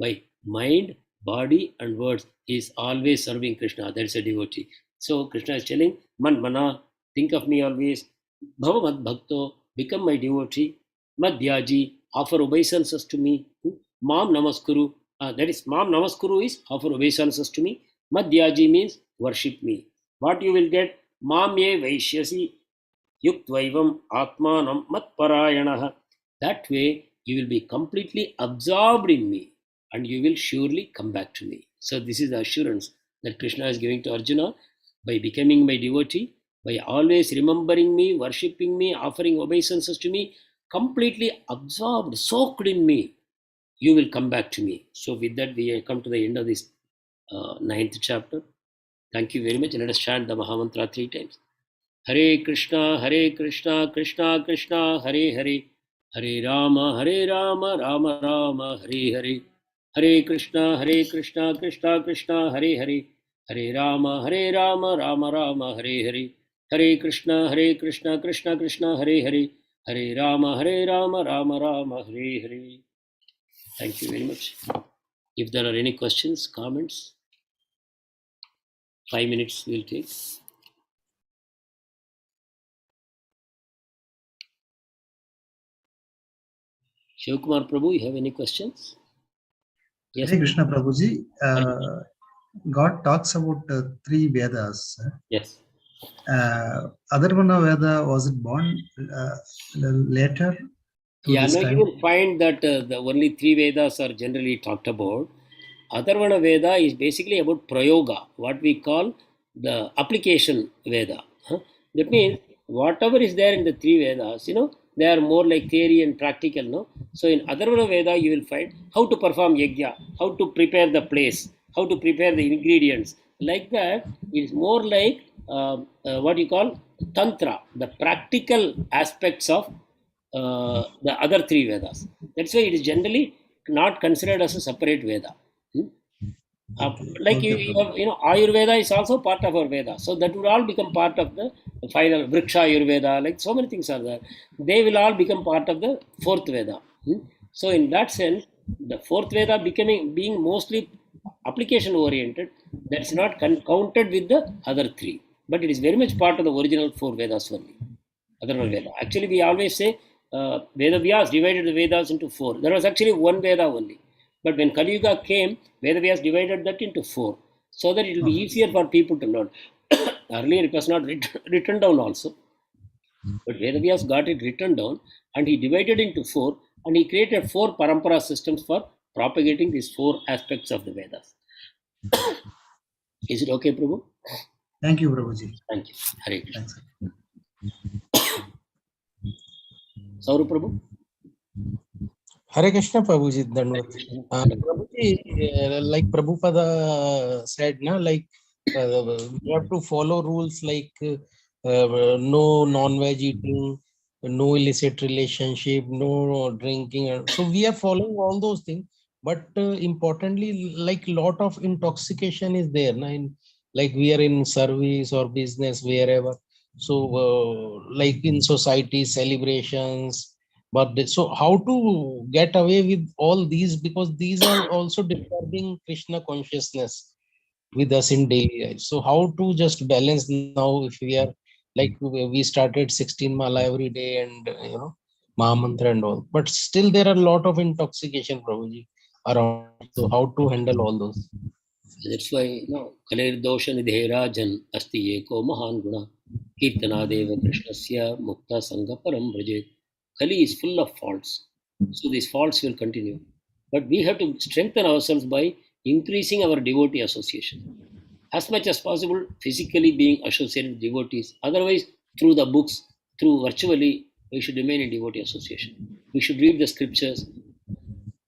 By mind, body, and words, he is always serving Krishna. That is a devotee. So Krishna is telling, Man mana, think of me always. Bhavamad bhakto, become my devotee. Madhyaji, offer obeisances to me. Mam namaskuru, that is, Mam namaskuru is offer obeisances to me. Madhyaji means worship me. What you will get? Mamye vaishyasi yuktvaivam atmanam matparayanaha. That way you will be completely absorbed in me and you will surely come back to me. So this is the assurance that Krishna is giving to Arjuna. By becoming my devotee, by always remembering me, worshipping me, offering obeisances to me, completely absorbed, soaked in me, you will come back to me. So with that we come to the end of this 9th chapter. Thank you very much. Let us chant the Mahamantra 3 times. Hare Krishna, Krishna Krishna, Hare Hare, Hare Rama, Rama Rama, Hare Hare. Hare Krishna, Krishna Krishna, Hare Hare, Hare Rama, Rama Rama, Hare Hare. Hare Krishna, Krishna Krishna, Hare Hare, Hare Rama, Rama Rama, Hare Hare. Thank you very much. If there are any questions, comments, 5 minutes we'll take. Shivkumar Prabhu, you have any questions? Yes. Hare Krishna Prabhuji, God talks about 3 Vedas. Yes. Adharvana Veda, was it born later? Yeah, no, you will find that the only 3 Vedas are generally talked about. Atharvana Veda is basically about Prayoga, what we call the application Veda. That means whatever is there in the 3 Vedas, they are more like theory and practical. No? So in Atharvana Veda, you will find how to perform yajna, how to prepare the place, how to prepare the ingredients. Like that, it is more like what you call Tantra, the practical aspects of the other 3 Vedas. That's why it is generally not considered as a separate Veda. Like you have, Ayurveda is also part of our Veda. So that would all become part of the final Vriksha Ayurveda. Like so many things are there. They will all become part of the 4th Veda. So in that sense, the 4th Veda being mostly application oriented, that's not counted with the other 3. But it is very much part of the original 4 Vedas only. Atharvana Veda. Actually, we always say Veda Vyas divided the Vedas into 4. There was actually 1 Veda only. But when Kali Yuga came, Veda Vyas divided that into 4, so that it will be easier for people to learn. Earlier it was not written down also. But Veda Vyas got it written down and he divided into 4 and he created 4 parampara systems for propagating these 4 aspects of the Vedas. Is it okay, Prabhu? Thank you, Prabhuji. Thank you. Hare Krishna. Thanks. Sauru Prabhu? Hare Krishna, Prabhuji. Prabhuji, like Prabhupada said, we have to follow rules like no non-veg eating, no illicit relationship, no drinking. So we are following all those things. But importantly, like lot of intoxication is there. Like we are in service or business, wherever. So like in society, celebrations, but so how to get away with all these, because these are also disturbing Krishna consciousness with us in daily life. So how to just balance now, if we are like we started 16 mala every day and Mahamantra and all, but still there are a lot of intoxication, Prabhuji, around. So how to handle all those? That's why Kalir Dosha Nidherajan Asti Eko Mahan Guna Kirtanadeva Krishnasya Mukta Sangha Param Brajet. Kali is full of faults. So these faults will continue. But we have to strengthen ourselves by increasing our devotee association. as much as possible physically being associated with devotees. Otherwise, through the books, through virtually, we should remain in devotee association. We should read the scriptures,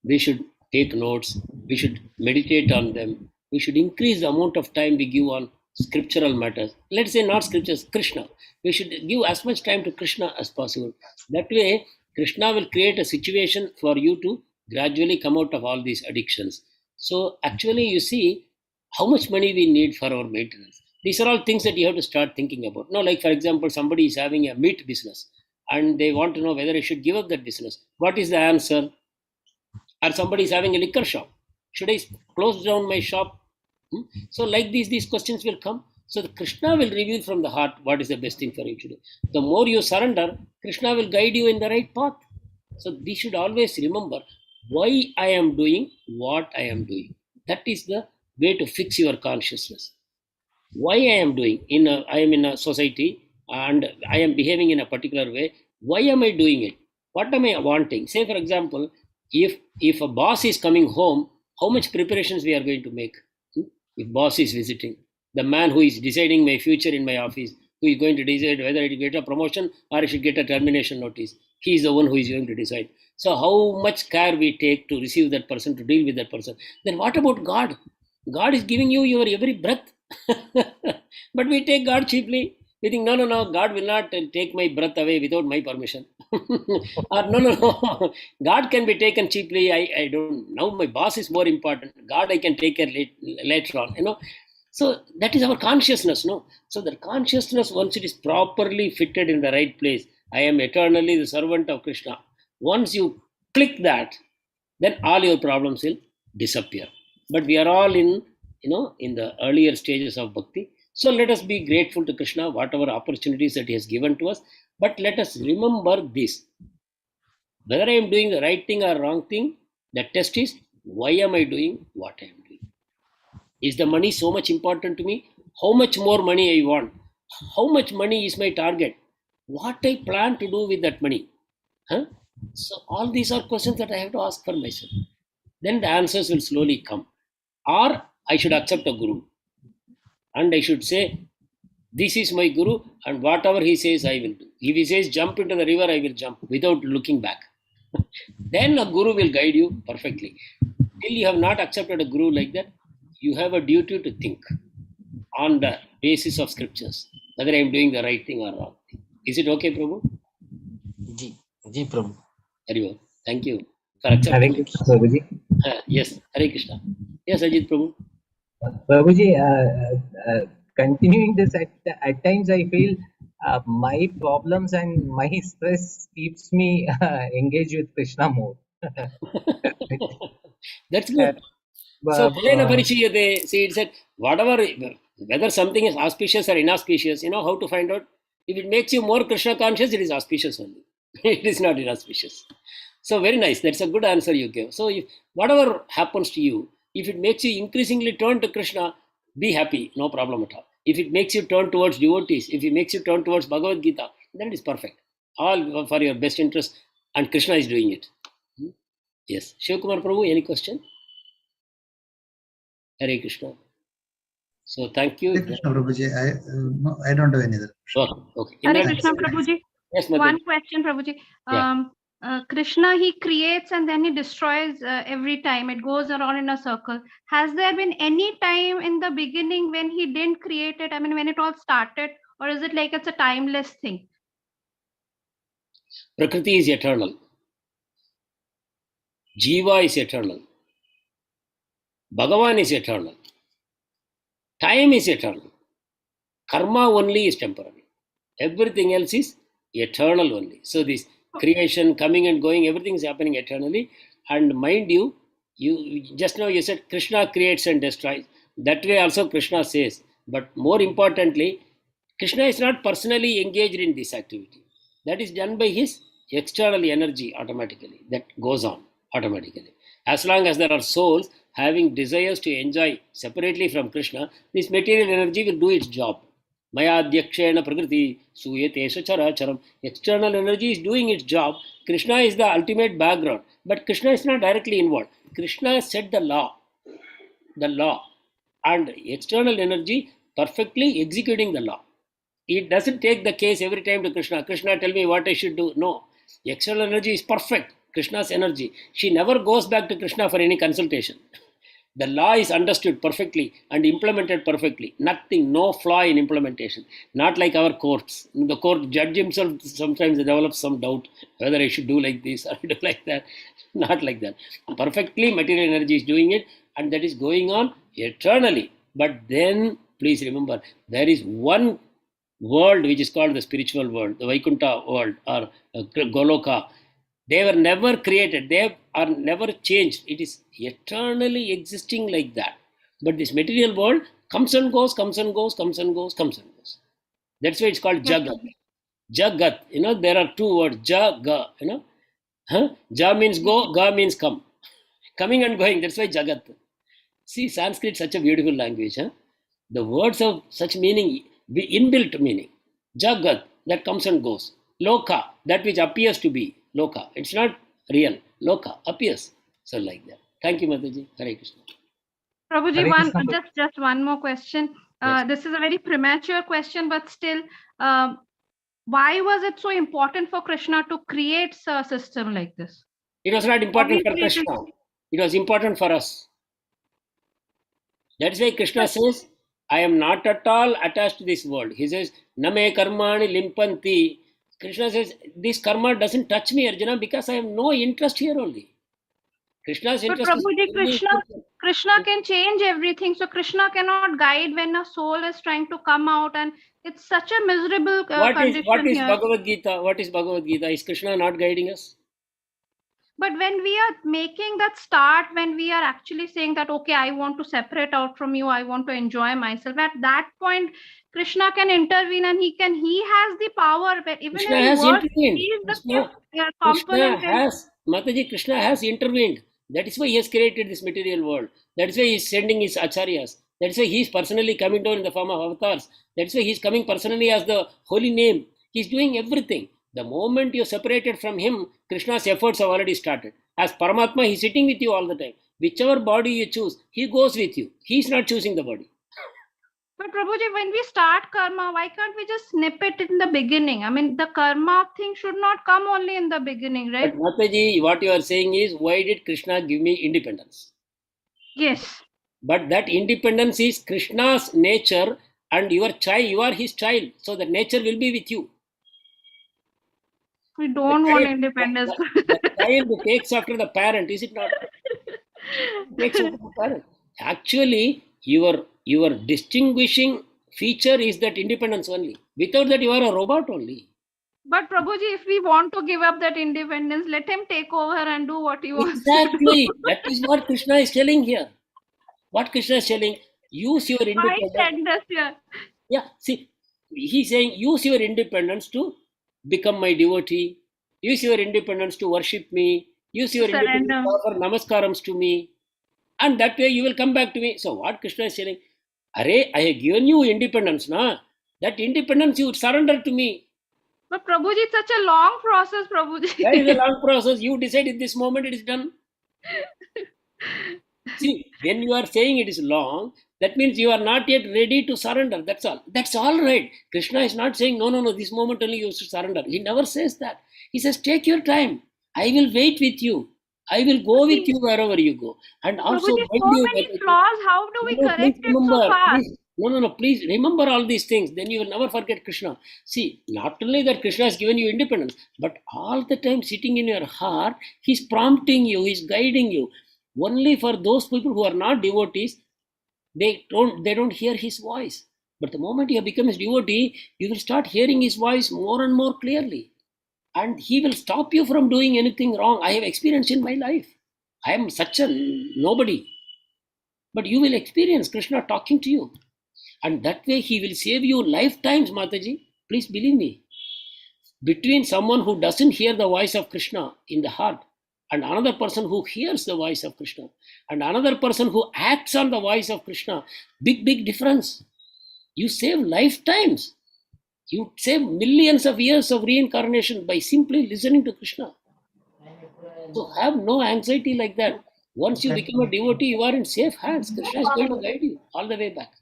we should take notes, we should meditate on them, we should increase the amount of time we give on scriptural matters. Let's say not scriptures, Krishna. We should give as much time to Krishna as possible. That way, Krishna will create a situation for you to gradually come out of all these addictions. So actually, you see how much money we need for our maintenance. These are all things that you have to start thinking about. No, like for example, somebody is having a meat business and they want to know whether I should give up that business. What is the answer? Or somebody is having a liquor shop. Should I close down my shop? So like these questions will come. So the Krishna will reveal from the heart what is the best thing for you to do. The more you surrender, Krishna will guide you in the right path. So we should always remember why I am doing what I am doing. That is the way to fix your consciousness. Why I am doing, I am in a society and I am behaving in a particular way. Why am I doing it? What am I wanting? Say for example, if a boss is coming home, how much preparations we are going to make? If boss is visiting, the man who is deciding my future in my office, who is going to decide whether I should get a promotion or I should get a termination notice, he is the one who is going to decide. So how much care we take to receive that person, to deal with that person. Then what about God? God is giving you your every breath. But we take God cheaply. We think, no, God will not take my breath away without my permission. Or no, God can be taken cheaply. I don't, now my boss is more important. God I can take care later on, So that is our consciousness, no? So the consciousness, once it is properly fitted in the right place, I am eternally the servant of Krishna. Once you click that, then all your problems will disappear. But we are all in the earlier stages of bhakti. So let us be grateful to Krishna, whatever opportunities that he has given to us. But let us remember this. Whether I am doing the right thing or wrong thing, the test is, why am I doing what I am doing? Is the money so much important to me? How much more money I want? How much money is my target? What I plan to do with that money? So all these are questions that I have to ask for myself. Then the answers will slowly come. Or I should accept a guru. And I should say, this is my guru and whatever he says, I will do. If he says jump into the river, I will jump without looking back. Then a guru will guide you perfectly. Till you have not accepted a guru like that, you have a duty to think on the basis of scriptures, whether I am doing the right thing or wrong thing. Is it okay, Prabhu? Ji, Prabhu. Very well. Thank you for accepting. Hare Krishna, Prabhuji. Yes, Hare Krishna. Yes, Ajit Prabhu. Prabhuji, continuing this, at times I feel my problems and my stress keeps me engaged with Krishna more. That's good. So, see, it said, whether something is auspicious or inauspicious, how to find out? If it makes you more Krishna conscious, it is auspicious only. It is not inauspicious. So, very nice. That's a good answer you gave. So, if whatever happens to you, if it makes you increasingly turn to Krishna, be happy. No problem at all. If it makes you turn towards devotees, if it makes you turn towards Bhagavad Gita, then it is perfect. All for your best interest. And Krishna is doing it. Yes. Shivakumar Prabhu, any question? Hare Krishna. So thank you. Hare Krishna, Prabhuji. No, I don't have any other. Okay. Hare Krishna, Prabhuji. Yes, One question, Prabhuji. Yeah. Krishna, he creates and then he destroys every time. It goes around in a circle. Has there been any time in the beginning when he didn't create it? I mean, when it all started, or is it like it's a timeless thing? Prakriti is eternal. Jiva is eternal. Bhagavan is eternal. Time is eternal. Karma only is temporary. Everything else is eternal only. So this creation, coming and going, everything is happening eternally. And mind you, you just now you said Krishna creates and destroys. That way also Krishna says. But more importantly, Krishna is not personally engaged in this activity. That is done by his external energy automatically. That goes on automatically. As long as there are souls having desires to enjoy separately from Krishna, this material energy will do its job. Maya Adhyakshena Prakriti Suyatesha Chara Charam. External energy is doing its job. Krishna is the ultimate background. But Krishna is not directly involved. Krishna has set the law. The law. and external energy perfectly executing the law. It doesn't take the case every time to Krishna. Krishna, tell me what I should do. No. External energy is perfect. Krishna's energy. She never goes back to Krishna for any consultation. The law is understood perfectly and implemented perfectly. Nothing, no flaw in implementation. Not like our courts. The court judge himself sometimes develops some doubt whether I should do like this or do like that. Not like that. Perfectly, material energy is doing it, and that is going on eternally. But then, please remember, there is one world which is called the spiritual world, the Vaikuntha world or Goloka. They were never created, they are never changed. It is eternally existing like that. But this material world comes and goes, comes and goes, comes and goes, comes and goes. That's why it's called Jagat. Jagat, there are two words, Jaga, Ja means go, Ga means come. Coming and going, that's why Jagat. See, Sanskrit is such a beautiful language. The words have such meaning, inbuilt meaning. Jagat, that comes and goes. Loka, that which appears to be. Loka, it's not real. Loka, appears. So like that. Thank you, Mataji. Hare Krishna. Prabhuji, Hare Krishna. just one more question. Yes. This is a very premature question, but still, why was it so important for Krishna to create a system like this? It was not important for Obviously, Krishna. It was important for us. That's why Krishna says, I am not at all attached to this world. He says, Name karmani limpanti. Krishna says, this karma doesn't touch me, Arjuna, because I have no interest here only. Krishna's But interest Prabhuji, is Krishna can change everything. So Krishna cannot guide when a soul is trying to come out, and it's such a miserable condition what is here. Bhagavad Gita? What is Bhagavad Gita? Is Krishna not guiding us? But when we are making that start, when we are actually saying that, okay, I want to separate out from you, I want to enjoy myself, at that point, Krishna can intervene, and he has the power. But even Krishna in has words, intervened. he is the Krishna component. Krishna has intervened. That is why he has created this material world. That is why he is sending his acharyas. That is why he is personally coming down in the form of avatars. That is why he is coming personally as the holy name. He is doing everything. The moment you are separated from him, Krishna's efforts have already started. As Paramatma, he is sitting with you all the time. Whichever body you choose, he goes with you. He is not choosing the body. But Prabhuji, when we start karma, why can't we just snip it in the beginning? I mean, the karma thing should not come only in the beginning, right? But Mataji, what you are saying is, why did Krishna give me independence? Yes. But that independence is Krishna's nature, and you are his child. So the nature will be with you. We don't want independence. The child takes after the parent, is it not? Takes after the parent. Actually, your distinguishing feature is that independence only. Without that, you are a robot only. But Prabhuji, if we want to give up that independence, let him take over and do what he wants. Exactly. That is what Krishna is telling here. What Krishna is telling, use your independence. I said this here. Yeah, see, he's saying, use your independence to become my devotee. Use your independence to worship me. Use your independence to offer namaskarams to me. And that way you will come back to me. So what Krishna is saying, Arey, I have given you independence, na? That independence you surrender to me. But Prabhuji, it's such a long process, Prabhuji. That is a long process. You decide at this moment it is done. See, when you are saying it is long, that means you are not yet ready to surrender. That's all. That's all right. Krishna is not saying, no, this moment only you should surrender. He never says that. He says, take your time. I will wait with you. I will go with you wherever you go. And also, Prabhuji, so many flaws. How do we correct it so fast? Please remember all these things. Then you will never forget Krishna. See, not only that Krishna has given you independence, but all the time sitting in your heart, he's prompting you, he's guiding you. Only for those people who are not devotees, they don't hear his voice. But the moment you have become his devotee, you will start hearing his voice more and more clearly. And he will stop you from doing anything wrong. I have experienced in my life. I am such a nobody. But you will experience Krishna talking to you. And that way he will save you lifetimes, Mataji. Please believe me. Between someone who doesn't hear the voice of Krishna in the heart and another person who hears the voice of Krishna and another person who acts on the voice of Krishna, big difference. You save lifetimes. You save millions of years of reincarnation by simply listening to Krishna. So have no anxiety like that. Once you become a devotee, you are in safe hands. Krishna is going to guide you all the way back.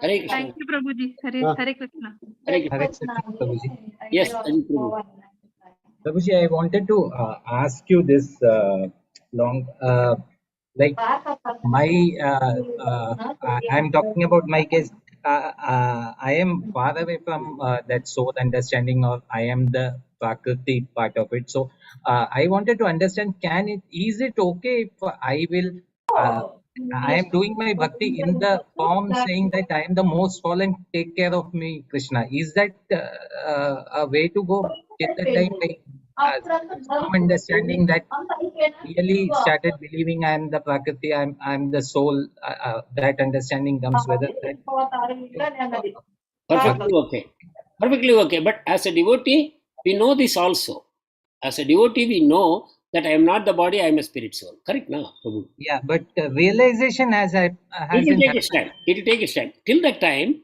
Hare Krishna. Thank you, Prabhuji. Hare Krishna. Hare Krishna. Hare Krishna, Prabhuji. Yes, Ajit Prabhu. Prabhuji, I wanted to ask you this like my, I'm talking about my case. I am far away from that soul understanding, or I am the Prakriti part of it. So I wanted to understand, is it okay if I am doing my bhakti in the form saying that I am the most fallen, take care of me, Krishna. Is that a way to go? Till the time some understanding that really started believing I am the Prakriti, I'm the soul, that understanding comes, whether that Perfectly okay. Perfectly okay. But as a devotee, we know this also. As a devotee, we know that I am not the body, I am a spirit soul. Correct now, Prabhu? yeah, but realization It will hasn't take its time. It will take its time. Till that time,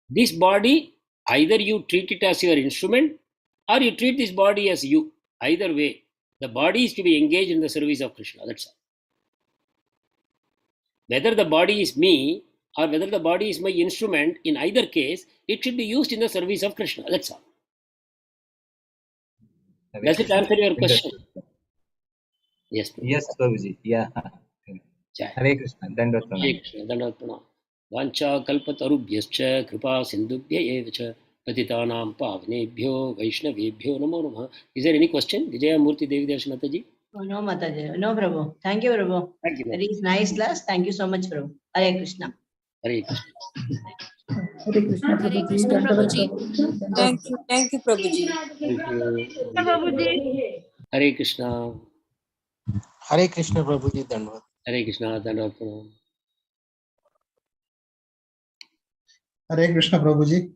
this body, either you treat it as your instrument or you treat this body as you. Either way, the body is to be engaged in the service of Krishna. That's all. Whether the body is me or whether the body is my instrument, in either case, it should be used in the service of Krishna. That's all. Does it answer your question? Yes, Prabhu. Yes, Prabhuji. Yeah. Jai. Hare Krishna. Dandavat Hare pranam. Krishna. Dandavat pranam. Vancha kalpatarubhyascha kripa sindhubhya eva cha patitanam pavanebhyo vaishnavebhyo namo namah. Is there any question? Vijaya Murthy Devi Darshanataji? Oh, no, Mataji. No, Prabhu. Thank you, Prabhu. Thank you. Very nice class. Thank you so much, Prabhu. Hare Krishna. Hare Krishna. Hare Krishna, Hare Prabhuji. Krishna, Dandavat Prabhuji. Prabhuji. Thank you, Prabhuji. Thank you. Prabhuji. Hare Krishna. Hare Krishna, Prabhuji. Dandavat. Hare Krishna. Dandavat pranam. Hare Krishna, Prabhuji.